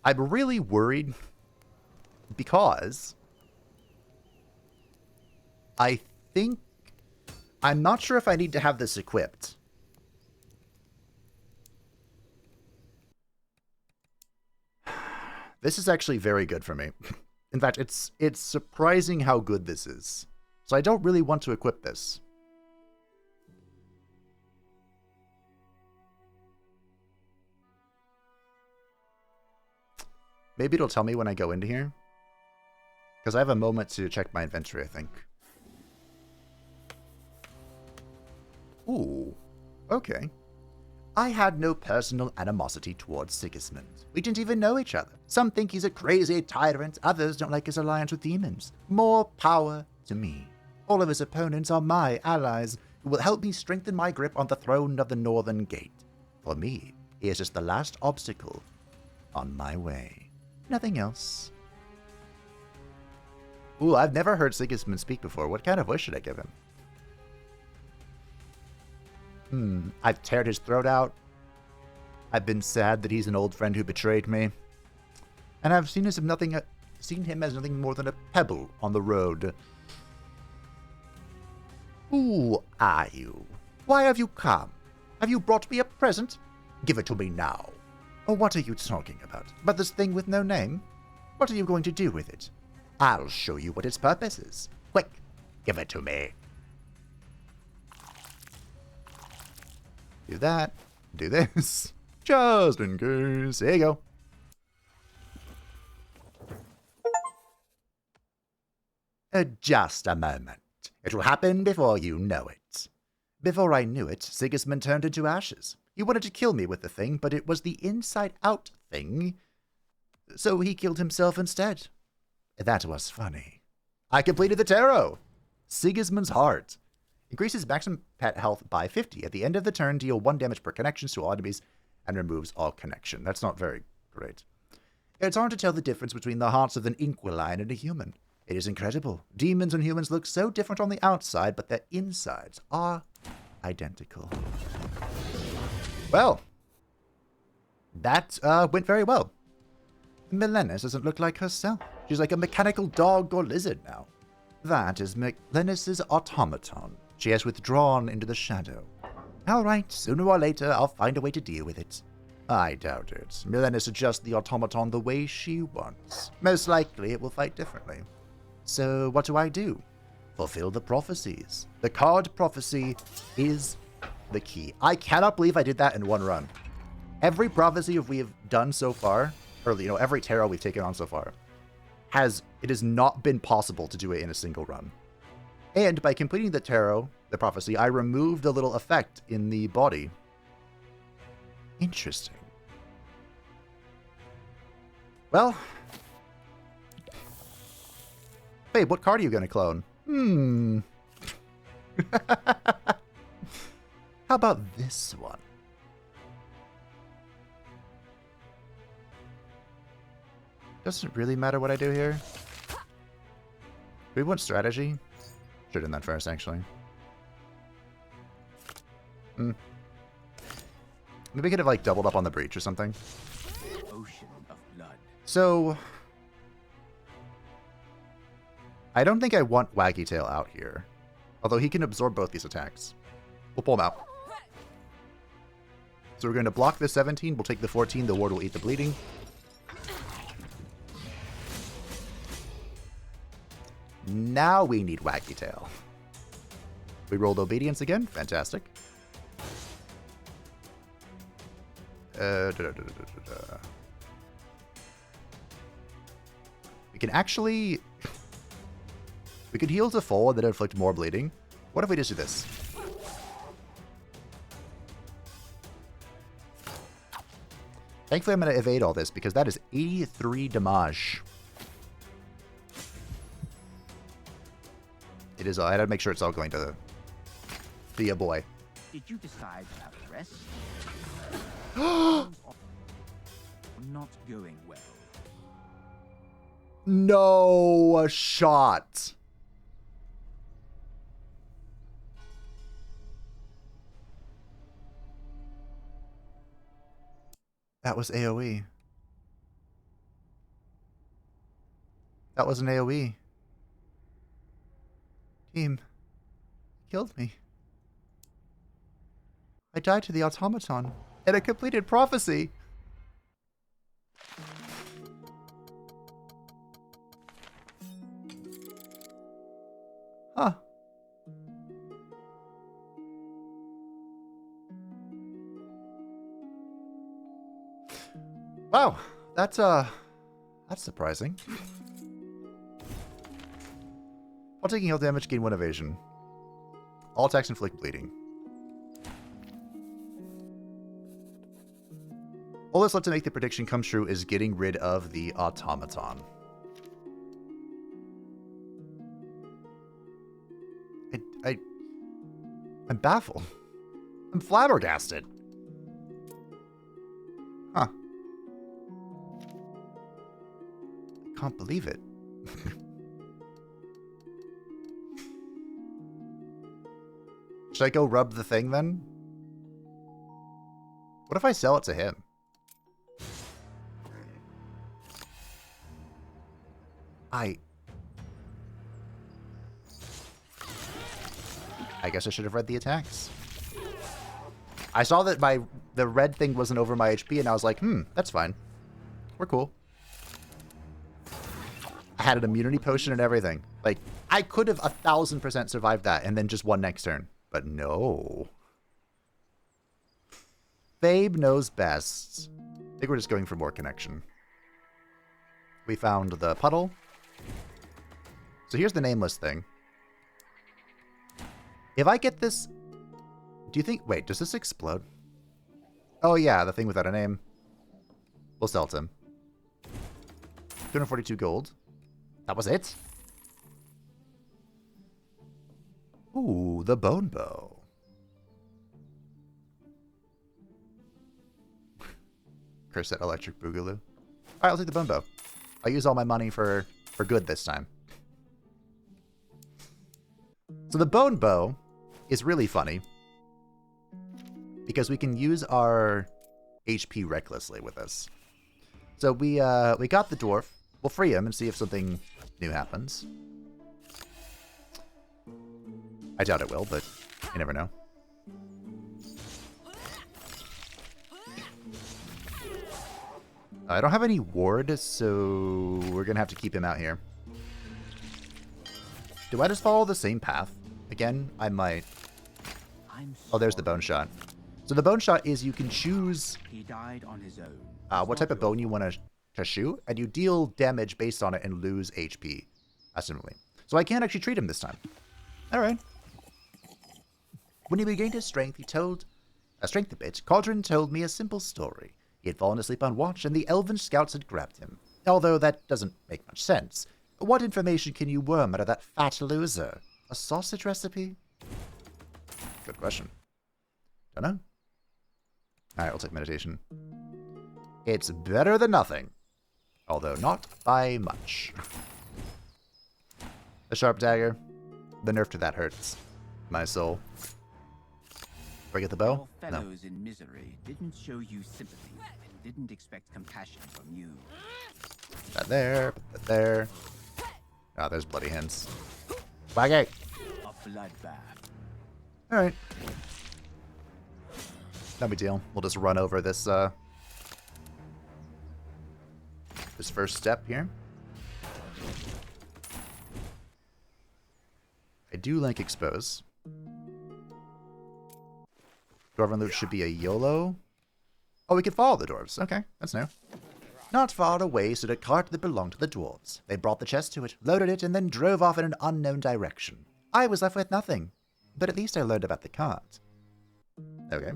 I'm really worried because I'm not sure if I need to have this equipped. This is actually very good for me. In fact, it's surprising how good this is. So I don't really want to equip this. Maybe it'll tell me when I go into here. Because I have a moment to check my inventory, I think. Ooh, okay. I had no personal animosity towards Sigismund. We didn't even know each other. Some think he's a crazy tyrant, others don't like his alliance with demons. More power to me. All of his opponents are my allies, who will help me strengthen my grip on the throne of the Northern Gate. For me, he is just the last obstacle on my way. Nothing else. Ooh, I've never heard Sigismund speak before. What kind of voice should I give him? I've teared his throat out. I've been sad that he's an old friend who betrayed me. And I've seen him as nothing more than a pebble on the road. Who are you? Why have you come? Have you brought me a present? Give it to me now. Or what are you talking about? About this thing with no name? What are you going to do with it? I'll show you what its purpose is. Quick, give it to me. Do that. Do this. Just in case. There you go. Just a moment. It will happen before you know it. Before I knew it, Sigismund turned into ashes. He wanted to kill me with the thing, but it was the inside-out thing. So he killed himself instead. That was funny. I completed the tarot. Sigismund's Heart. Increases maximum pet health by 50. At the end of the turn, deal 1 damage per connection to all enemies and removes all connection. That's not very great. It's hard to tell the difference between the hearts of an Inquiline and a human. It is incredible. Demons and humans look so different on the outside, but their insides are identical. Well, that went very well. Milenis doesn't look like herself. She's like a mechanical dog or lizard now. That is Milenis's automaton. She has withdrawn into the shadow. Alright, sooner or later I'll find a way to deal with it. I doubt it. Milenis adjusts the automaton the way she wants. Most likely it will fight differently. So what do? Fulfill the prophecies. The card prophecy is the key. I cannot believe I did that in one run. Every prophecy we have done so far, or every tarot we've taken on so far, it has not been possible to do it in a single run. And by completing the tarot, the prophecy, I removed a little effect in the body. Interesting. Well, babe, what card are you going to clone? How about this one? Doesn't really matter what I do here. Do we want strategy? Should have done that first, actually. Maybe we could have, like, doubled up on the breach or something. Ocean of blood. So, I don't think I want Waggy Tail out here. Although he can absorb both these attacks. We'll pull him out. So we're going to block the 17. We'll take the 14. The ward will eat the bleeding. Now we need Waggy Tail. We rolled Obedience again. Fantastic. We can actually... We could heal to full and then inflict more bleeding. What if we just do this? Thankfully, I'm going to evade all this because that is 83 damage. It is. I had to make sure it's all going to be a boy. Did you decide to have rest? Not going well. No shot. That was AoE. That was an AoE. Team killed me. I died to the automaton in a completed prophecy. Huh. Wow, that's surprising. While taking health damage, gain 1 evasion. All attacks inflict bleeding. All that's left to make the prediction come true is getting rid of the automaton. I'm baffled. I'm flabbergasted. Huh. I can't believe it. Should I go rub the thing then? What if I sell it to him? I guess I should have read the attacks. I saw that the red thing wasn't over my HP, and I was like, that's fine. We're cool. I had an immunity potion and everything. Like, I could have 1000% survived that and then just won next turn. But no. Babe knows best. I think we're just going for more connection. We found the puddle. So here's the nameless thing. If I get this... Do you think... Wait, does this explode? Oh yeah, the thing without a name. We'll sell it to him. 242 gold. That was it? Ooh, the bone bow. Chris said electric boogaloo. Alright, I'll take the bone bow. I'll use all my money for good this time. So the bone bow is really funny because we can use our HP recklessly with this. So we got the dwarf. We'll free him and see if something new happens. I doubt it will, but you never know. I don't have any ward, so we're going to have to keep him out here. Do I just follow the same path? Again, I might. Oh, there's the bone shot. So the bone shot is you can choose He died on his own. what type of bone you want to shoot, and you deal damage based on it and lose HP, essentially. So I can't actually treat him this time. All right. When he regained his strength, he told... strength a bit, Cauldron told me a simple story. He had fallen asleep on watch, and the elven scouts had grabbed him. Although that doesn't make much sense. What information can you worm out of that fat loser? A sausage recipe? Good question. Don't know. Alright, we'll take meditation. It's better than nothing. Although not by much. The sharp dagger. The nerf to that hurts. My soul. Do I get the bow? Your No. fellows in misery didn't show you sympathy and didn't expect compassion from you. Put that there. Put that there. Ah, there's bloody hands. Waggy. A bloodbath. Alright. No big deal. We'll just run over this, this first step here. I do like expose. Dwarven loot should be a YOLO. Oh, we can follow the dwarves. Okay, that's new. Not far away stood a cart that belonged to the dwarves. They brought the chest to it, loaded it, and then drove off in an unknown direction. I was left with nothing. But at least I learned about the cart. Okay.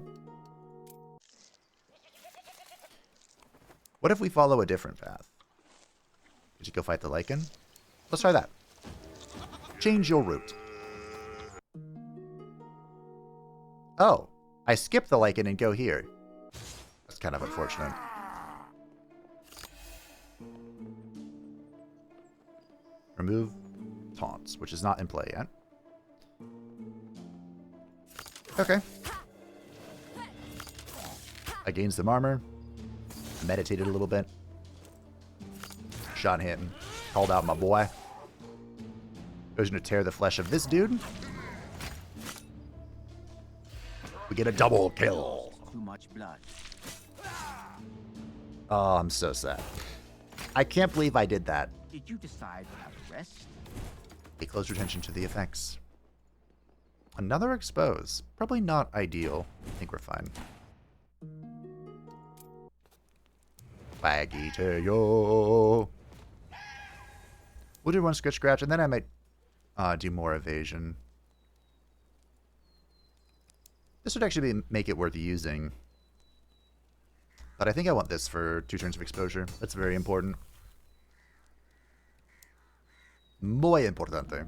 What if we follow a different path? Did you go fight the lichen? Let's try that. Change your route. Oh, I skip the lichen and go here. That's kind of unfortunate. Remove taunts, which is not in play yet. Okay. I gained some armor. Meditated a little bit. Shot him. Called out my boy. Goes gonna tear the flesh of this dude. We get a double kill. Too much blood. Oh, I'm so sad. I can't believe I did that. Did you decide to have a rest? Pay close attention to the effects. Another expose. Probably not ideal. I think we're fine. Baggy to yo. We'll do one scratch, and then I might do more evasion. This would actually make it worth using. But I think I want this for 2 turns of exposure. That's very important. Muy importante.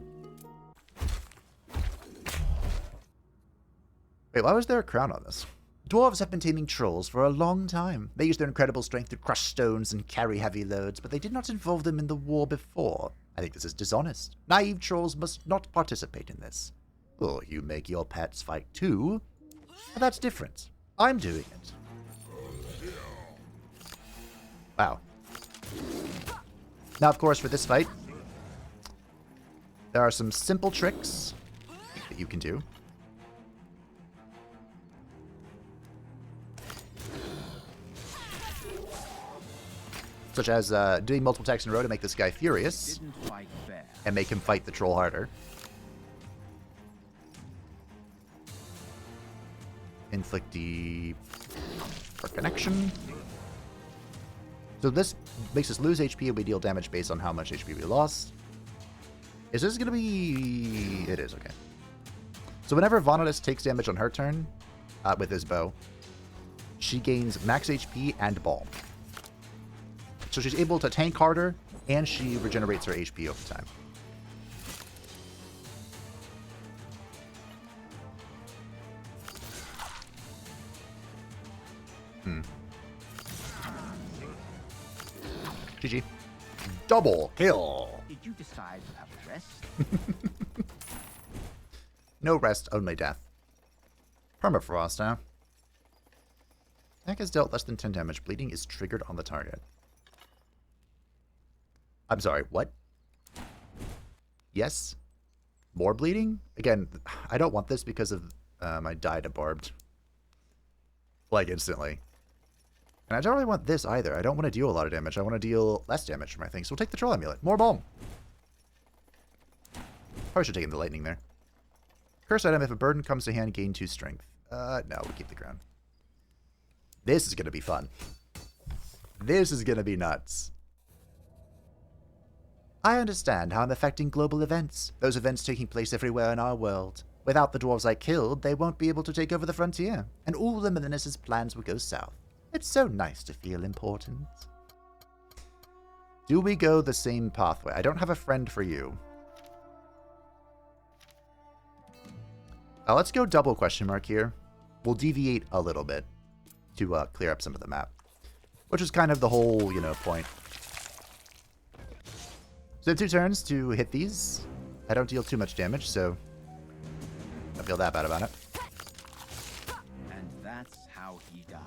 Wait, why was there a crown on this? Dwarves have been taming trolls for a long time. They use their incredible strength to crush stones and carry heavy loads, but they did not involve them in the war before. I think this is dishonest. Naive trolls must not participate in this. Well, you make your pets fight too. But that's different. I'm doing it. Wow. Now, of course, for this fight, there are some simple tricks that you can do. Such as doing multiple attacks in a row to make this guy furious Didn't fight fair. and make him fight the troll harder. Inflict the for connection. So this makes us lose HP and we deal damage based on how much HP we lost. Is this going to be... It is, okay. So whenever Vanadis takes damage on her turn with his bow, she gains max HP and balm. So she's able to tank harder, and she regenerates her HP over time. GG. Double kill. Did you decide to have a rest? No rest, only death. Permafrost, huh? Attack has dealt less than 10 damage. Bleeding is triggered on the target. I'm sorry, what? Yes? More bleeding? Again, I don't want this because of I died a barbed. Like, instantly. And I don't really want this either. I don't want to deal a lot of damage. I want to deal less damage from my thing. So we'll take the Troll Amulet. More balm. Probably should have taken the lightning there. Curse item, if a burden comes to hand, gain 2 strength. No, we'll keep the crown. This is going to be fun. This is going to be nuts. I understand how I'm affecting global events. Those events taking place everywhere in our world. Without the dwarves I killed, they won't be able to take over the frontier. And all the Milaness' plans will go south. It's so nice to feel important. Do we go the same pathway? I don't have a friend for you. Let's go double question mark here. We'll deviate a little bit to clear up some of the map. Which is kind of the whole, point. So I have 2 turns to hit these. I don't deal too much damage, so I don't feel that bad about it. And that's how he died.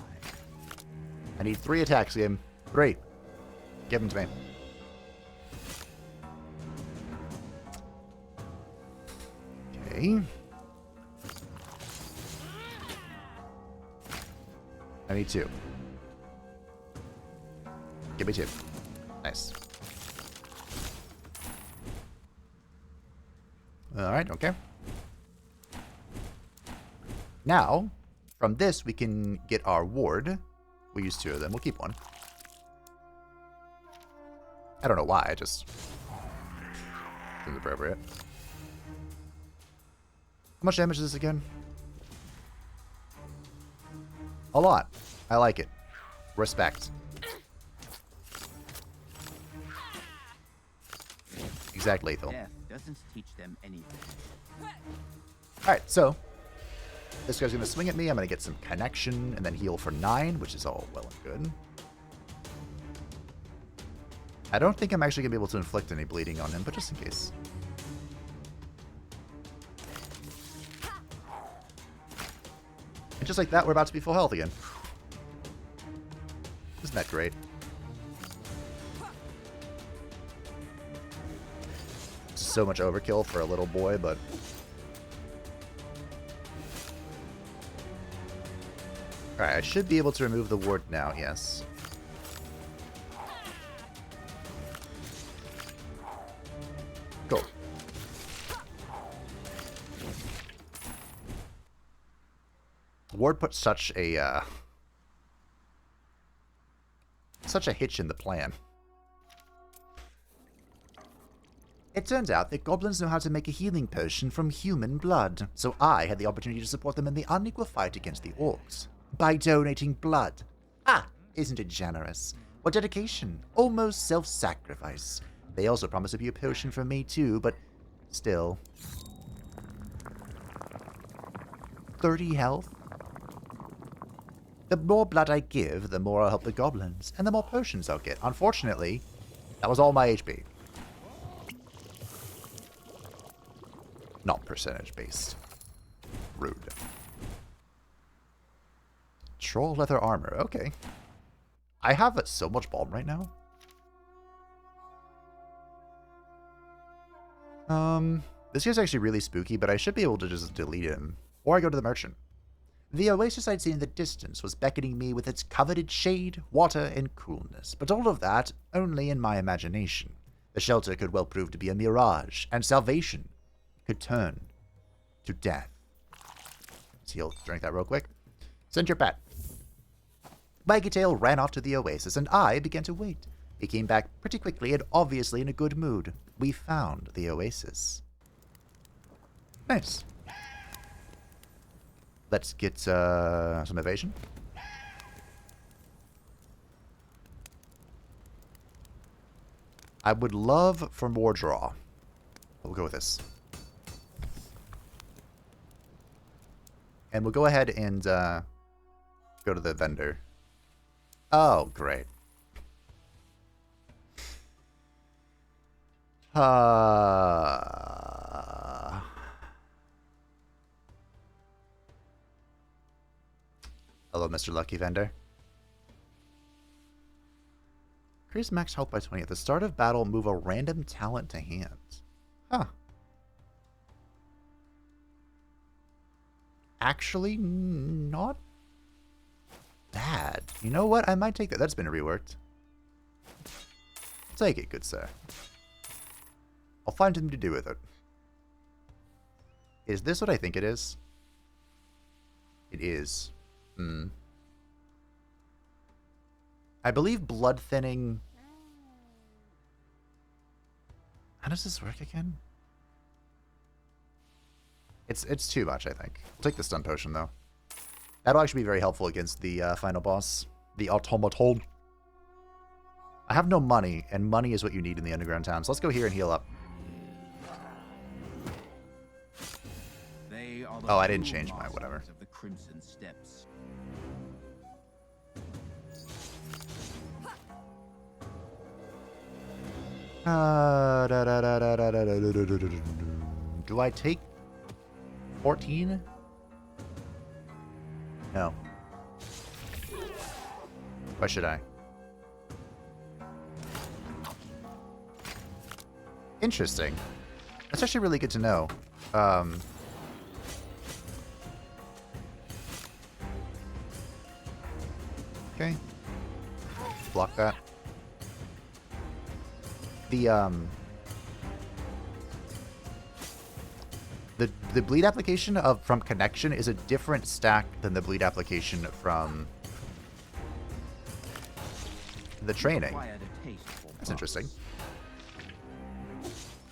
I need 3 attacks, game. Great. Give them to me. Okay. I need 2. Give me 2. Nice. Alright, okay. Now, from this, we can get our ward. We use 2 of them. We'll keep 1. I don't know why. I just... seems appropriate. How much damage is this again? A lot. I like it. Respect. Exact lethal. Death doesn't teach them anything. Alright, so this guy's going to swing at me. I'm going to get some connection and then heal for 9, which is all well and good. I don't think I'm actually going to be able to inflict any bleeding on him, but just in case. And just like that, we're about to be full health again. Isn't that great? So much overkill for a little boy, but... Alright, I should be able to remove the ward now, yes. Go. Ward put such a hitch in the plan. It turns out that goblins know how to make a healing potion from human blood, so I had the opportunity to support them in the unequal fight against the orcs. By donating blood. Ah, isn't it generous? What dedication. Almost self-sacrifice. They also promised to be a potion for me too, but still. 30 health? The more blood I give, the more I'll help the goblins, and the more potions I'll get. Unfortunately, that was all my HP. Not percentage based. Rude. Troll leather armor. Okay. I have so much balm right now. This guy's actually really spooky, but I should be able to just delete him. Or I go to the merchant. The oasis I'd seen in the distance was beckoning me with its coveted shade, water, and coolness, but all of that only in my imagination. The shelter could well prove to be a mirage, and salvation could turn to death. Let's drink that real quick. Send your pet. Waggytail ran off to the oasis, and I began to wait. He came back pretty quickly and obviously in a good mood. We found the oasis. Nice. Let's get some evasion. I would love for more draw. We'll go with this. And we'll go ahead and go to the vendor. Oh, great. Hello, Mr. Lucky Vendor. Increase max health by 20. At the start of battle, move a random talent to hand. Huh. Actually, not bad. You know what? I might take that. That's been reworked. Take it, good sir. I'll find something to do with it. Is this what I think it is? It is. I believe blood thinning... How does this work again? It's too much, I think. I'll take the stun potion, though. That'll actually be very helpful against the final boss. The automaton. I have no money, and money is what you need in the underground town. So let's go here and heal up. Oh, I didn't change my whatever. Of the Crimson Steps. Do I take 14? No. Why should I? Interesting. That's actually really good to know. Okay. Block that. The bleed application from connection is a different stack than the bleed application from the training. That's interesting.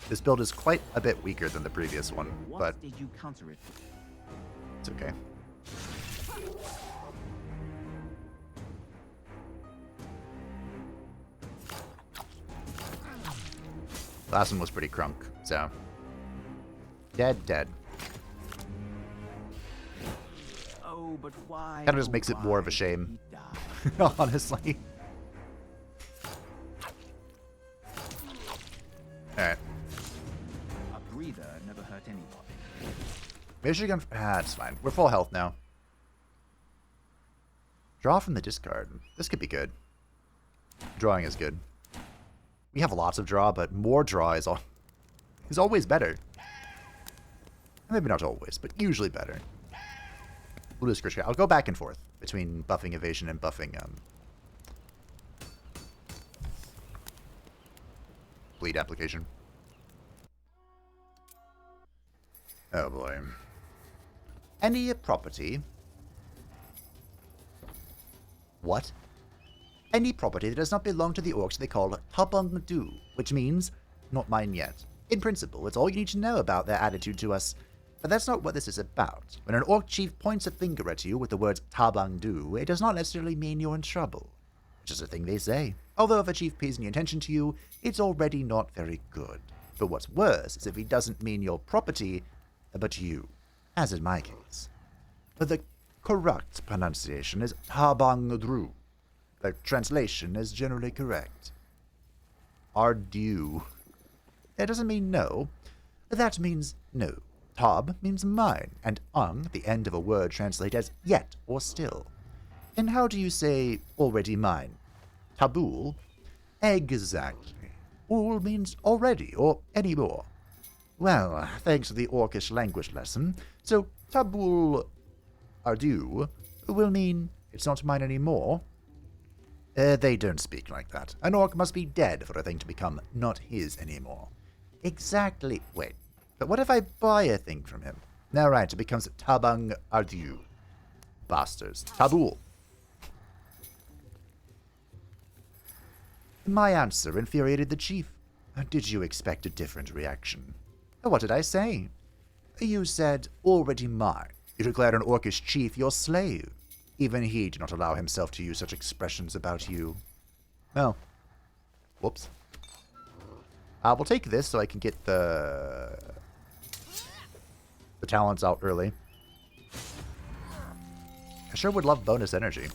This build is quite a bit weaker than the previous one, but did you counter it? It's okay. Last one was pretty crunk, so dead. Oh, but why? Kind of just makes it more of a shame, honestly. All right. A breather never hurt anybody. Michigan. It's fine. We're full health now. Draw from the discard. This could be good. Drawing is good. We have lots of draw, but more draw is always better. Maybe not always, but usually better. We'll just I'll go back and forth between buffing evasion and buffing bleed application. Oh boy. Any property. What? Any property that does not belong to the orcs they call Tabung-du, which means not mine yet. In principle, it's all you need to know about their attitude to us. But that's not what this is about. When an orc chief points a finger at you with the words Tabung-du, it does not necessarily mean you're in trouble. It's just a thing they say. Although if a chief pays any attention to you, it's already not very good. But what's worse is if he doesn't mean your property, but you, as in my case. The correct pronunciation is Tabung-dru. The translation is generally correct. Ardu. That doesn't mean no. That means no. Tab means mine, and the end of a word, translate as yet or still. And how do you say already mine? Tabul? Exactly. Ul means already or any more. Well, thanks to the orcish language lesson, so tabul ardu will mean it's not mine anymore. They don't speak like that. An orc must be dead for a thing to become not his anymore. Exactly. Wait, but what if I buy a thing from him? Now right, it becomes Tabung Ardu. Bastards. Tabul. My answer infuriated the chief. Did you expect a different reaction? What did I say? You said, already mine. You declared an orcish chief your slave. Even he did not allow himself to use such expressions about you. Well, whoops. We'll take this so I can get the talents out early. I sure would love bonus energy.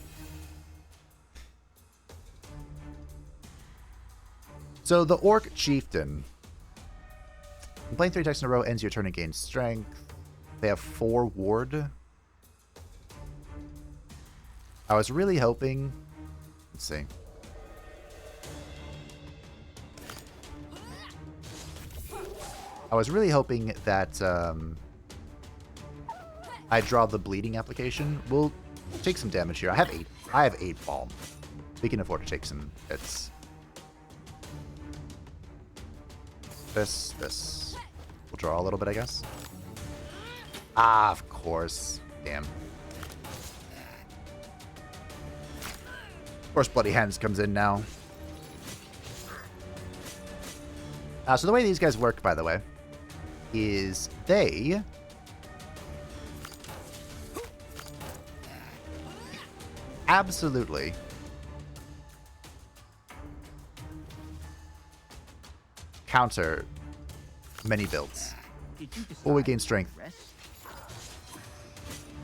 So the Orc Chieftain. Playing 3 attacks in a row ends your turn and gains strength. They have 4 ward. I was really hoping... Let's see. I was really hoping that I draw the bleeding application. We'll take some damage here. I have 8 bomb. We can afford to take some hits. This. We'll draw a little bit, I guess. Ah, of course. Damn. Of course, Bloody Hands comes in now. So the way these guys work, by the way, is they... absolutely counter many builds. Or we gain strength.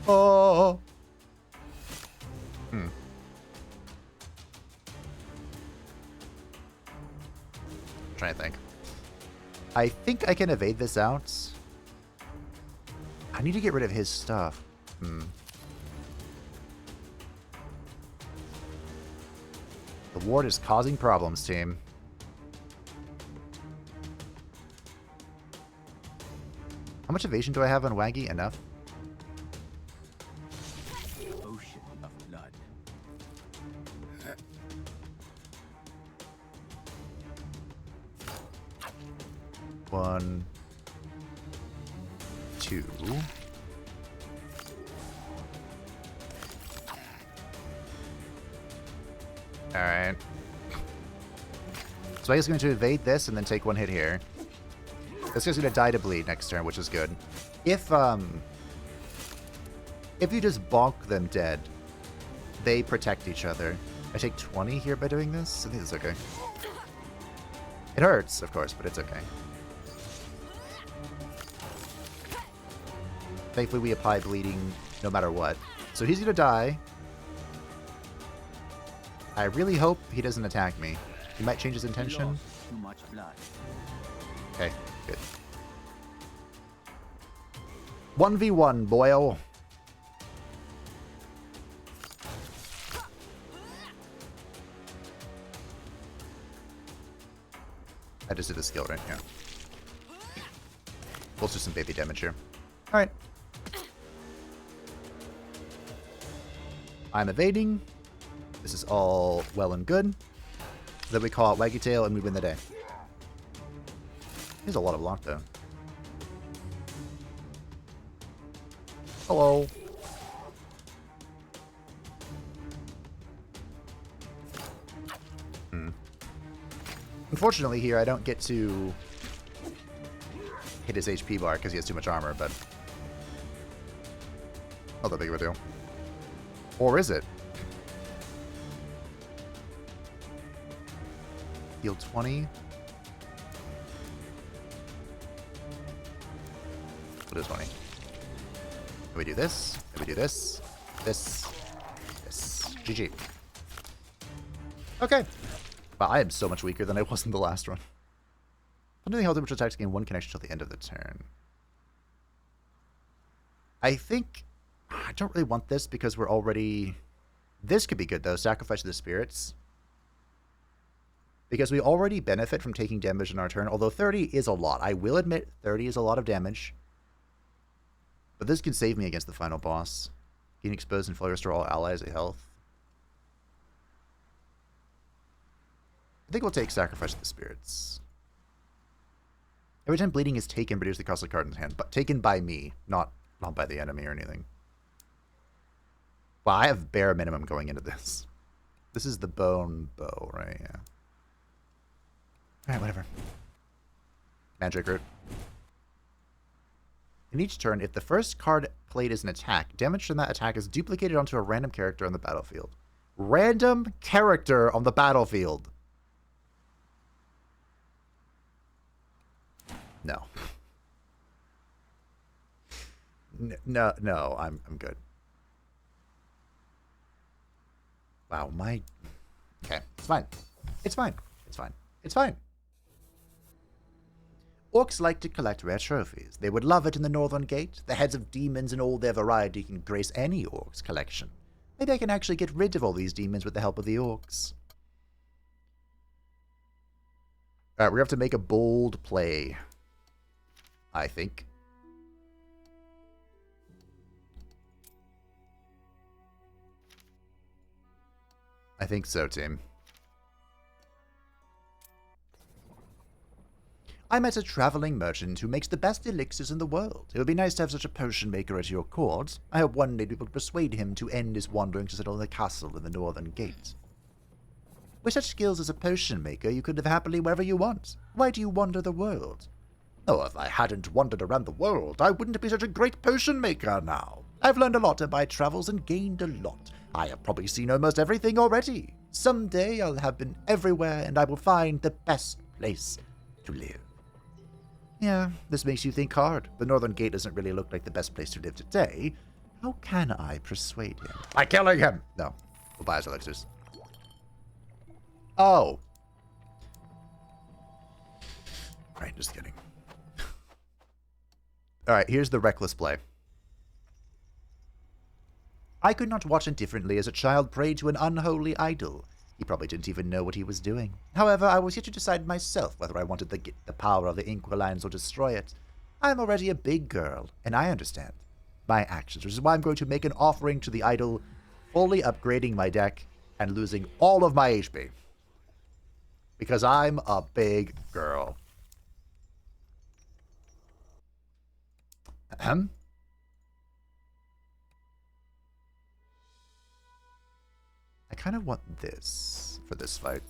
Oh. Trying to think. I think I can evade this out. I need to get rid of his stuff. The ward is causing problems, team. How much evasion do I have on Waggy? Enough? Ocean of blood. 1, 2. Alright. So I was going to evade this and then take 1 hit here. This guy's going to die to bleed next turn, which is good. If you just bonk them dead, they protect each other. I take 20 here by doing this? I think it's okay. It hurts, of course, but it's okay. Thankfully, we apply bleeding no matter what. So he's going to die. I really hope he doesn't attack me. He might change his intention. Too much blood. Okay, good. 1v1, boyo. I just did a skill right here. We'll do some baby damage here. Alright. I'm evading. This is all well and good. Then we call out Waggy Tail and we win the day. There's a lot of block though. Hello. Unfortunately here I don't get to hit his HP bar because he has too much armor, but not that big of a deal. Or is it? Heal 20. We'll do 20. If we do this, if we do this, this. GG. Okay. Wow, I am so much weaker than I was in the last run. Underlying health which attacks gain 1 connection till the end of the turn. I think I don't really want this because we're already... This could be good though, Sacrifice of the Spirits. Because we already benefit from taking damage in our turn, although 30 is a lot. I will admit 30 is a lot of damage. But this can save me against the final boss. Gain exposed and fully restore all allies at health. I think we'll take Sacrifice of the Spirits. Every time bleeding is taken, reduce the cost of the card in hand. But taken by me, not by the enemy or anything. Well, I have bare minimum going into this. This is the bone bow, right? Yeah. Alright, whatever. Magic root. In each turn, if the first card played is an attack, damage from that attack is duplicated onto a random character on the battlefield. Random character on the battlefield. No. No, I'm good. Wow, my... Okay, it's fine. It's fine. It's fine. It's fine. Orcs like to collect rare trophies. They would love it in the Northern Gate. The heads of demons and all their variety can grace any orc's collection. Maybe I can actually get rid of all these demons with the help of the orcs. Alright, we're going to have to make a bold play. I think. I think so, team. I met a traveling merchant who makes the best elixirs in the world. It would be nice to have such a potion maker at your court. I hope one day we will persuade him to end his wandering to settle in the castle in the northern gate. With such skills as a potion maker, you could live happily wherever you want. Why do you wander the world? Oh, if I hadn't wandered around the world, I wouldn't be such a great potion maker now. I've learned a lot in my travels and gained a lot. I have probably seen almost everything already. Someday I'll have been everywhere and I will find the best place to live. Yeah, this makes you think hard. The Northern Gate doesn't really look like the best place to live today. How can I persuade him? By killing him! No, we'll buy his elixirs. Oh. Alright, just kidding. Alright, here's the reckless play. I could not watch indifferently as a child prayed to an unholy idol. He probably didn't even know what he was doing. However, I was yet to decide myself whether I wanted the power of the Inquilines or destroy it. I am already a big girl, and I understand my actions, which is why I'm going to make an offering to the idol, fully upgrading my deck and losing all of my HP. Because I'm a big girl. Ahem. I kind of want this for this fight.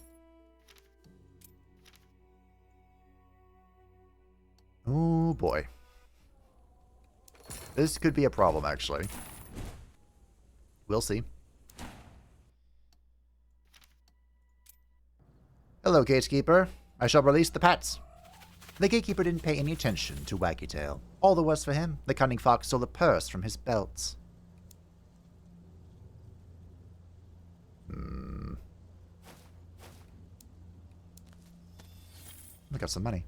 Oh boy. This could be a problem, actually. We'll see. Hello, Gatekeeper. I shall release the pets. The Gatekeeper didn't pay any attention to Waggytail. All the worse for him. The cunning fox stole a purse from his belt. I got some money.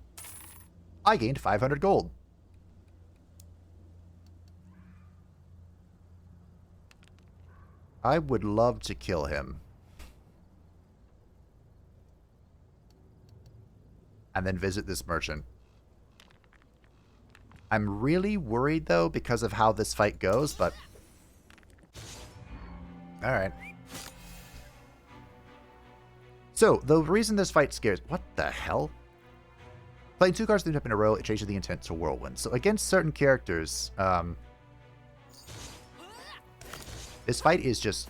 I gained 500 gold. I would love to kill him. And then visit this merchant. I'm really worried, though, because of how this fight goes, but... Alright. So, the reason this fight scares... What the hell? Playing 2 cards 3 up in a row, it changes the intent to Whirlwind. So, against certain characters, this fight is just,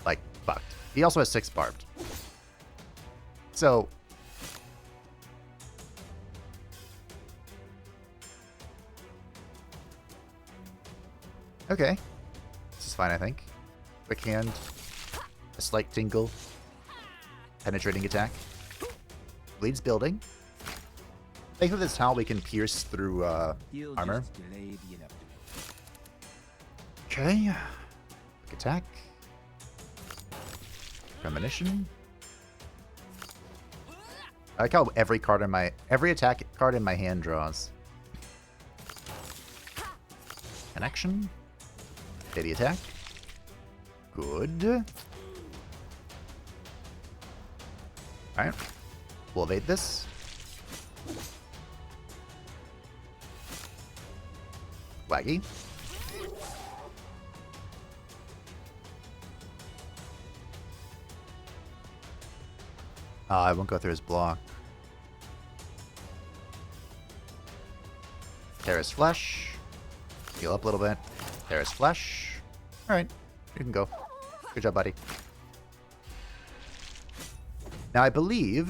like, fucked. He also has 6 barbed. So... Okay. This is fine, I think. Quick hand. A slight tingle. Penetrating attack. Bleeds building. Thankfully this towel we can pierce through armor. Okay. Quick attack. Premonition. I like how every attack card in my hand draws. Connection. Steady attack. Good. Alright. We'll evade this. Waggy. I won't go through his block. Terrace Flesh. Heal up a little bit. Terrace Flesh. Alright. You can go. Good job, buddy. Now, I believe,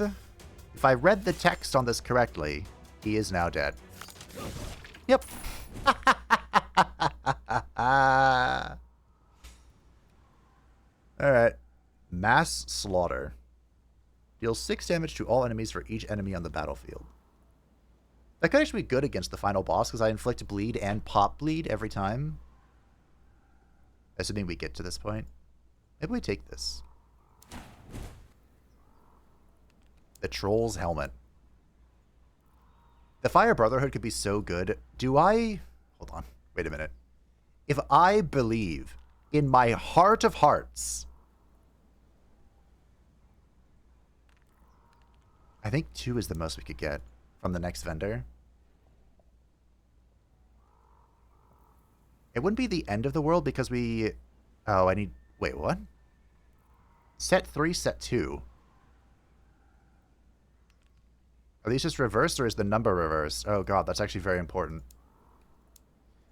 if I read the text on this correctly, he is now dead. Yep. Alright. Mass Slaughter. Deals 6 damage to all enemies for each enemy on the battlefield. That could actually be good against the final boss, because I inflict bleed and pop bleed every time. Assuming we get to this point. Maybe we take this. The Troll's Helmet. The Fire Brotherhood could be so good. Do I... Hold on. Wait a minute. If I believe in my heart of hearts, I think 2 is the most we could get from the next vendor. It wouldn't be the end of the world because we... Oh, I need... Wait, what? Set 3, set 2. Are these just reversed or is the number reversed? Oh god, that's actually very important.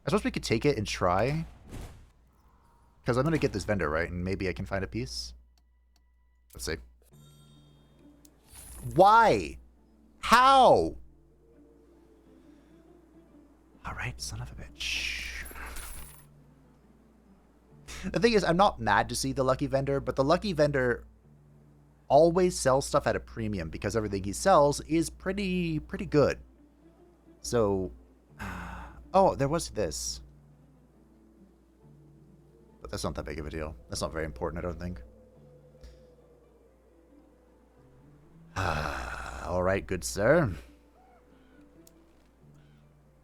I suppose we could take it and try. Because I'm going to get this vendor, right? And maybe I can find a piece. Let's see. Why? How? Alright, son of a bitch. The thing is, I'm not mad to see the lucky vendor, but the lucky vendor always sells stuff at a premium because everything he sells is pretty good. So, oh, there was this. But that's not that big of a deal. That's not very important, I don't think. All right, good sir. I'm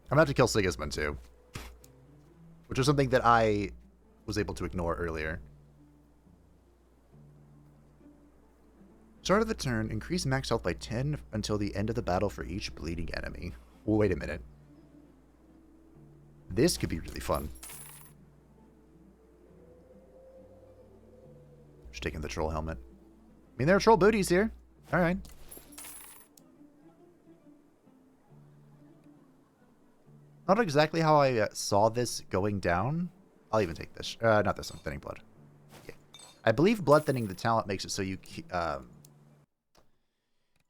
gonna have to kill Sigismund too, which was something that I was able to ignore earlier. Start of the turn, increase max health by 10 until the end of the battle for each bleeding enemy. Wait a minute. This could be really fun. Just taking the troll helmet. I mean, there are troll booties here. Alright. Not exactly how I saw this going down. I'll even take this. Not this one. Thinning blood. Okay. I believe blood thinning, the talent makes it so you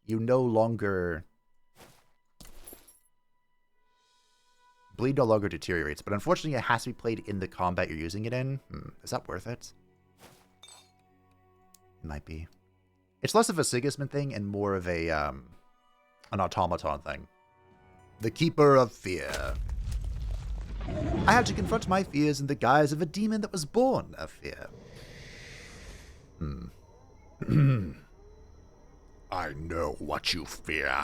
you no longer... Bleed no longer deteriorates, but unfortunately it has to be played in the combat you're using it in. Is that worth it? It might be. It's less of a Sigismund thing and more of a an automaton thing. The Keeper of Fear. I had to confront my fears in the guise of a demon that was born of fear. I know what you fear.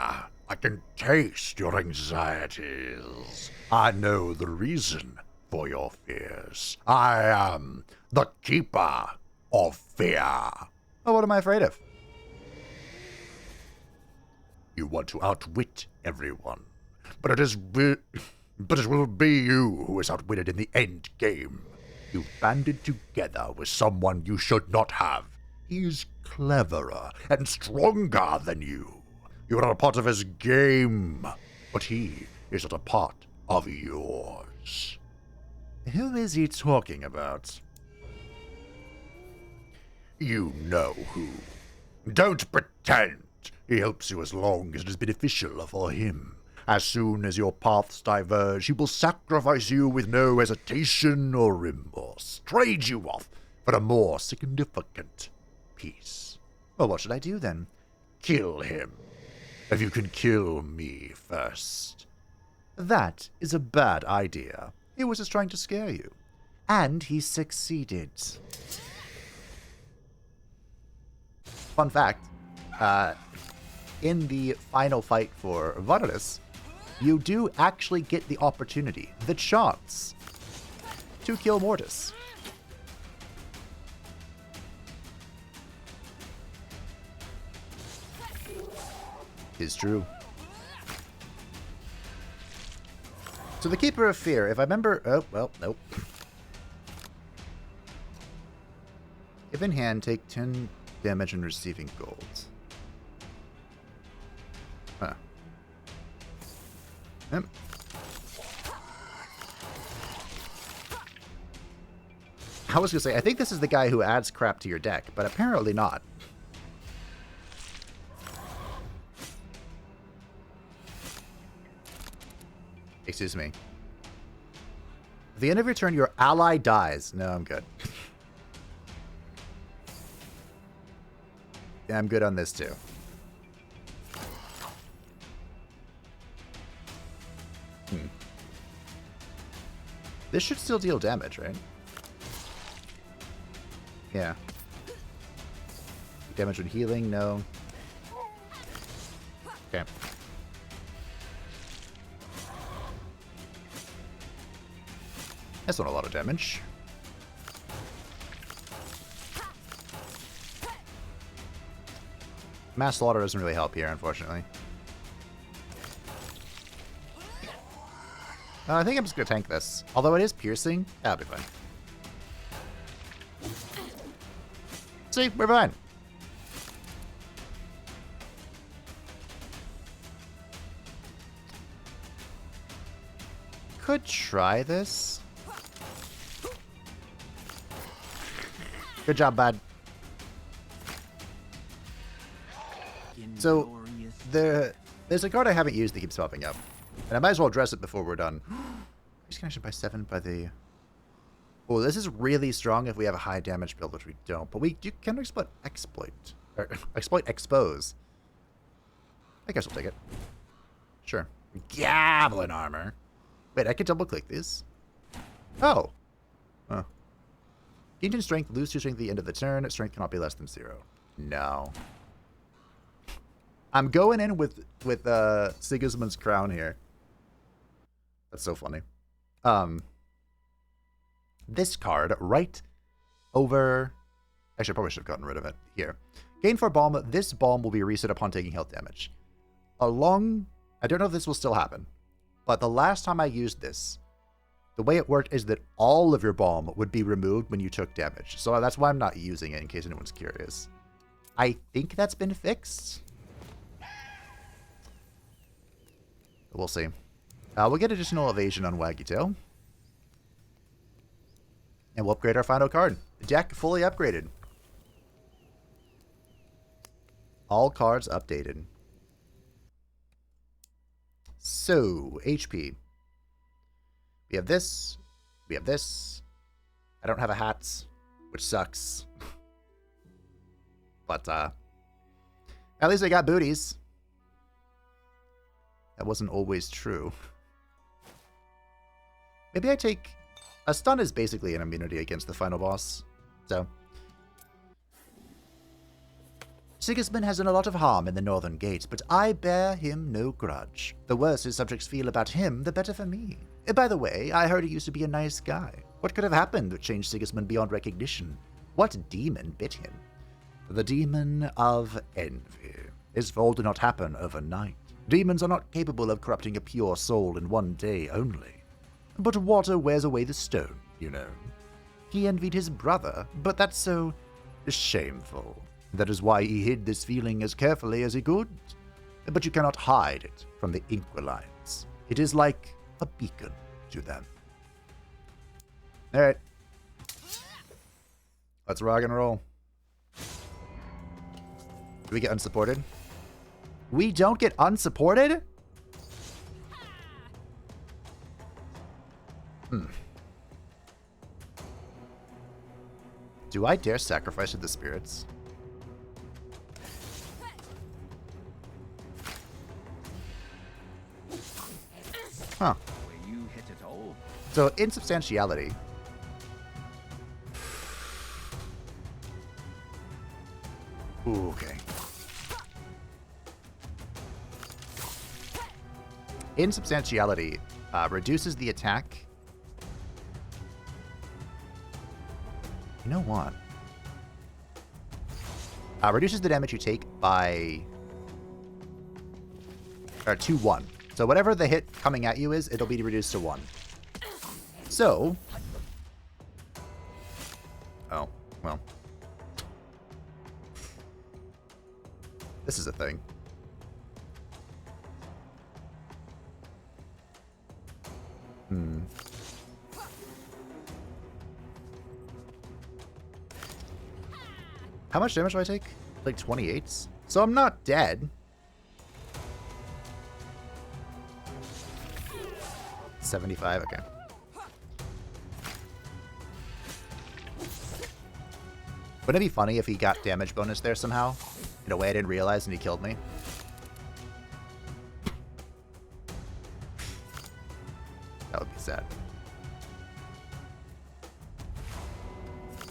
I can taste your anxieties. I know the reason for your fears. I am the Keeper of Fear. Oh, what am I afraid of? You want to outwit everyone, but it will be you who is outwitted in the end game. You banded together with someone you should not have. He's cleverer and stronger than you. You're not a part of his game, but he is not a part of yours. Who is he talking about? You know who. Don't pretend. He helps you as long as it is beneficial for him. As soon as your paths diverge, he will sacrifice you with no hesitation or remorse. Trade you off for a more significant piece. Well, what should I do then? Kill him. If you can kill me first. That is a bad idea. He was just trying to scare you. And he succeeded. Fun fact, in the final fight for Vanadis, you do actually get the opportunity, the chance, to kill Mortis. Is true. So the Keeper of Fear, if I remember... Oh, well, nope. If in hand, take 10 damage and receiving gold. Huh. Yep. I was gonna say, I think this is the guy who adds crap to your deck, but apparently not. Excuse me. At the end of your turn, your ally dies. No, I'm good. Yeah, I'm good on this too. This should still deal damage, right? Yeah. Damage when healing? No. Okay. That's not a lot of damage. Mass Slaughter doesn't really help here, unfortunately. I think I'm just going to tank this. Although it is piercing, that'll be fine. See, we're fine. Could try this. Good job, bud. So, there's a card I haven't used that keeps popping up. And I might as well address it before we're done. Increase connection by 7 by the... Oh, this is really strong if we have a high damage build, which we don't. But we can exploit. Or, exploit expose. I guess we'll take it. Sure. Goblin armor. Wait, I can double click these? Oh. Oh. Gain 2 strength, lose 2 strength at the end of the turn. Strength cannot be less than 0. No. I'm going in with Sigismund's crown here. That's so funny. This card right over... Actually, I probably should have gotten rid of it. Here. Gain 4 bomb. This bomb will be reset upon taking health damage. I don't know if this will still happen. But the last time I used this, the way it worked is that all of your bomb would be removed when you took damage. So that's why I'm not using it, in case anyone's curious. I think that's been fixed. We'll see. We'll get additional evasion on Waggy Tail. And we'll upgrade our final card. Deck fully upgraded. All cards updated. So, HP. We have this. We have this. I don't have a hat, which sucks. But, at least I got booties. That wasn't always true. Maybe I take... A stun is basically an immunity against the final boss. So... Sigismund has done a lot of harm in the Northern Gate, but I bear him no grudge. The worse his subjects feel about him, the better for me. By the way, I heard he used to be a nice guy. What could have happened that changed Sigismund beyond recognition? What demon bit him? The demon of envy. His fall did not happen overnight. Demons are not capable of corrupting a pure soul in one day only. But water wears away the stone, you know. He envied his brother, but that's so shameful. That is why he hid this feeling as carefully as he could. But you cannot hide it from the Inquilines. It is like a beacon to them. Alright. Let's rock and roll. Do we get unsupported? We don't get unsupported? Do I dare sacrifice to the spirits? Huh. You hit it all. So, insubstantiality. Ooh, okay. Insubstantiality reduces the attack. You know what? Reduces the damage you take by... Or 2-1. So whatever the hit coming at you is, it'll be reduced to 1. So... Oh, well. This is a thing. How much damage do I take? Like 28s? So I'm not dead. $75, okay. Wouldn't it be funny if he got damage bonus there somehow? In a way I didn't realize and he killed me? That would be sad.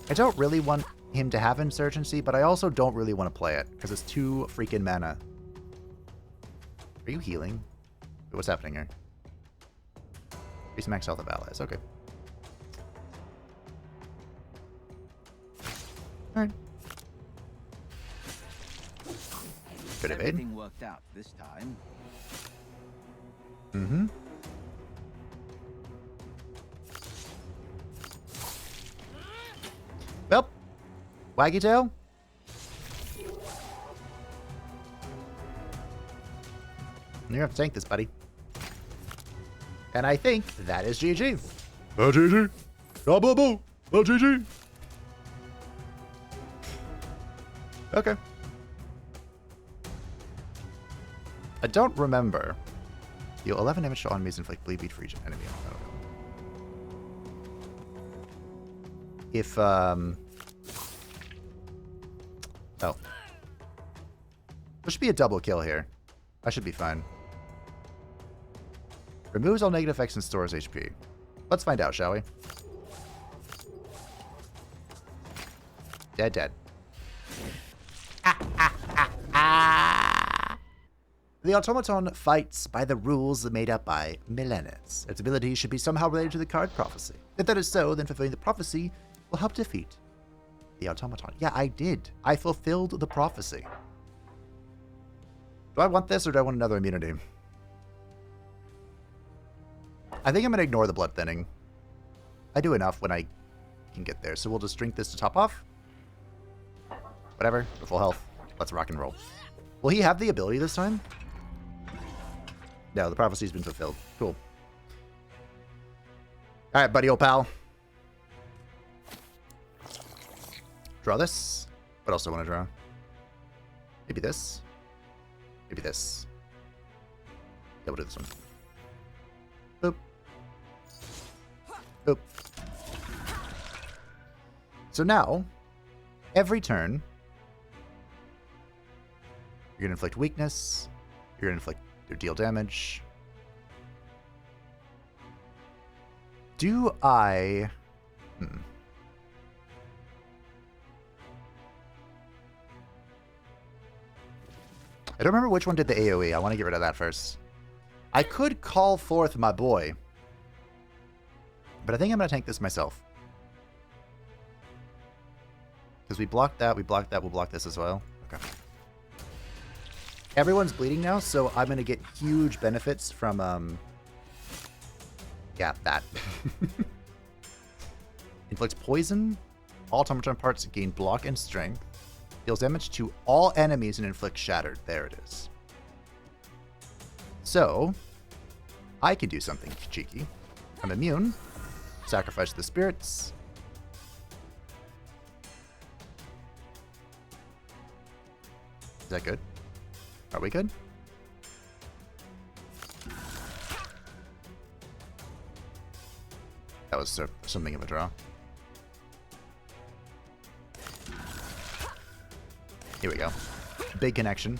I don't really want him to have Insurgency, but I also don't really want to play it, because it's 2 freaking mana. Are you healing? What's happening here? Increase max health of allies, okay. Alright. Could have been. Everything worked out this time. Mm-hmm. Well, Waggy Tail. You're gonna have to tank this, buddy. And I think that is GG. GG. Boo boo. GG. Okay. I don't remember. Deal 11 damage to enemies, inflict bleed beat for each enemy. I don't know. If, oh. There should be a double kill here. I should be fine. Removes all negative effects and stores HP. Let's find out, shall we? Dead. The automaton fights by the rules made up by Milenis. Its ability should be somehow related to the card prophecy. If that is so, then fulfilling the prophecy will help defeat the automaton. Yeah, I did. I fulfilled the prophecy. Do I want this or do I want another immunity? I think I'm going to ignore the blood thinning. I do enough when I can get there, so we'll just drink this to top off. Whatever, we're full health. Let's rock and roll. Will he have the ability this time? No, the prophecy's been fulfilled. Cool. Alright, buddy, old pal. Draw this. What else do I want to draw? Maybe this. Maybe this. Yeah, we'll do this one. Boop. Boop. So now, every turn, you're going to inflict weakness. You're going to inflict or deal damage. Do I... I don't remember which one did the AoE. I want to get rid of that first. I could call forth my boy. But I think I'm going to tank this myself. Because we blocked that, we'll block this as well. Okay. Everyone's bleeding now, so I'm going to get huge benefits from, yeah, that. Inflicts poison. All automaton parts gain block and strength. Deals damage to all enemies and inflicts shattered. There it is. So, I can do something cheeky. I'm immune. Sacrifice the spirits. Is that good? Are we good? That was something of a draw. Here we go. Big connection.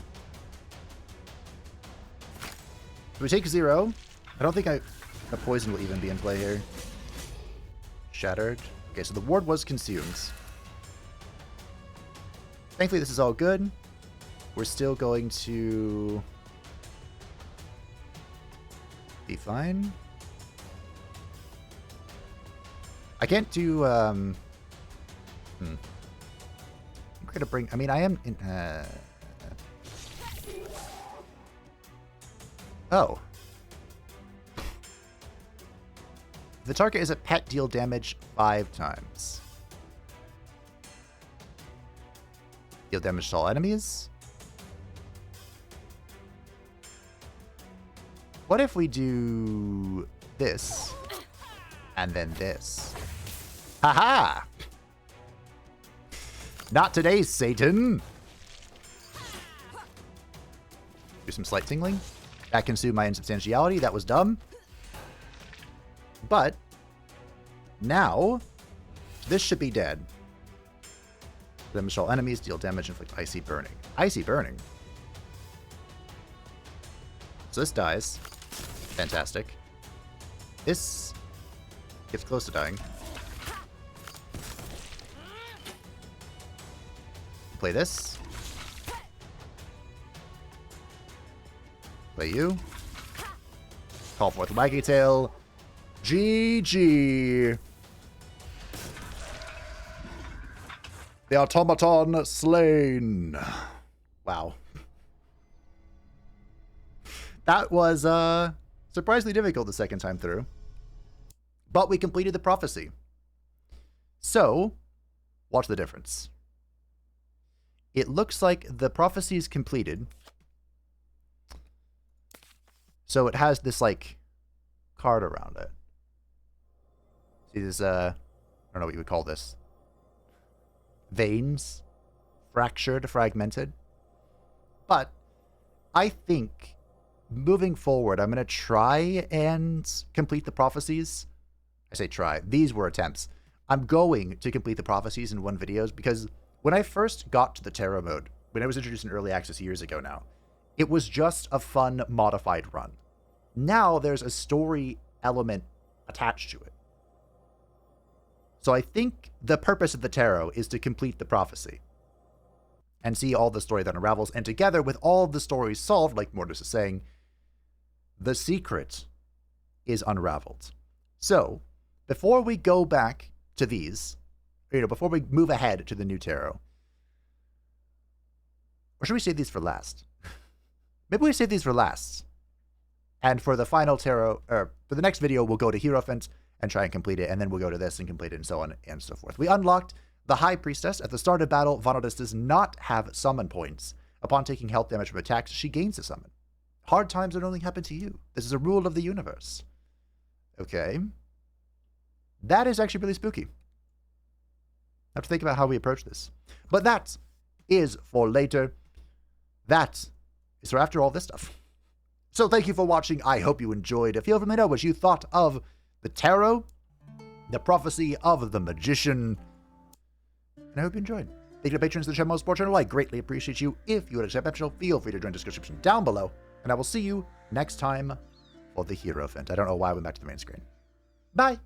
So we take 0. I don't think a poison will even be in play here. Shattered. Okay, so the ward was consumed. Thankfully, this is all good. We're still going to be fine. I can't do, I'm going to bring, I mean, I am in, oh. The target is a pet, deal damage 5 times. Deal damage to all enemies. What if we do this and then this? Haha! Not today, Satan! Do some slight tingling. That consumed my insubstantiality. That was dumb. But now this should be dead. Damage to all enemies, deal damage, inflict icy burning. Icy burning. So this dies. Fantastic. This gets close to dying. Play this. Play you. Call forth Waggy Tail. GG. The automaton slain. Wow. That was surprisingly difficult the second time through. But we completed the prophecy. So, watch the difference. It looks like the prophecy is completed. So it has this, like, card around it. See this, I don't know what you would call this. Veins. Fractured, fragmented. But I think moving forward, I'm going to try and complete the prophecies. I say try. These were attempts. I'm going to complete the prophecies in one videos because when I first got to the tarot mode, when I was introduced in early access years ago now, it was just a fun modified run. Now there's a story element attached to it. So I think the purpose of the tarot is to complete the prophecy and see all the story that unravels. And together with all the stories solved, like Mortis is saying, the secret is unraveled. So before we go back to these, before we move ahead to the new tarot, or should we save these for last? Maybe we save these for last. And for the final tarot, or for the next video, we'll go to Hierophant and try and complete it, and then we'll go to this and complete it, and so on and so forth. We unlocked the High Priestess. At the start of battle, Vanadis does not have summon points. Upon taking health damage from attacks, she gains a summon. Hard times would only happen to you. This is a rule of the universe. Okay. That is actually really spooky. I have to think about how we approach this. But that is for later. That is for after all this stuff. So thank you for watching. I hope you enjoyed. Feel free to let me know what you thought of the tarot, the prophecy of the magician, and I hope you enjoyed. Thank you to patrons of the channel, Sports Channel. I greatly appreciate you. If you would accept optional, feel free to join the description down below, and I will see you next time for the Hierophant. I don't know why I went back to the main screen. Bye!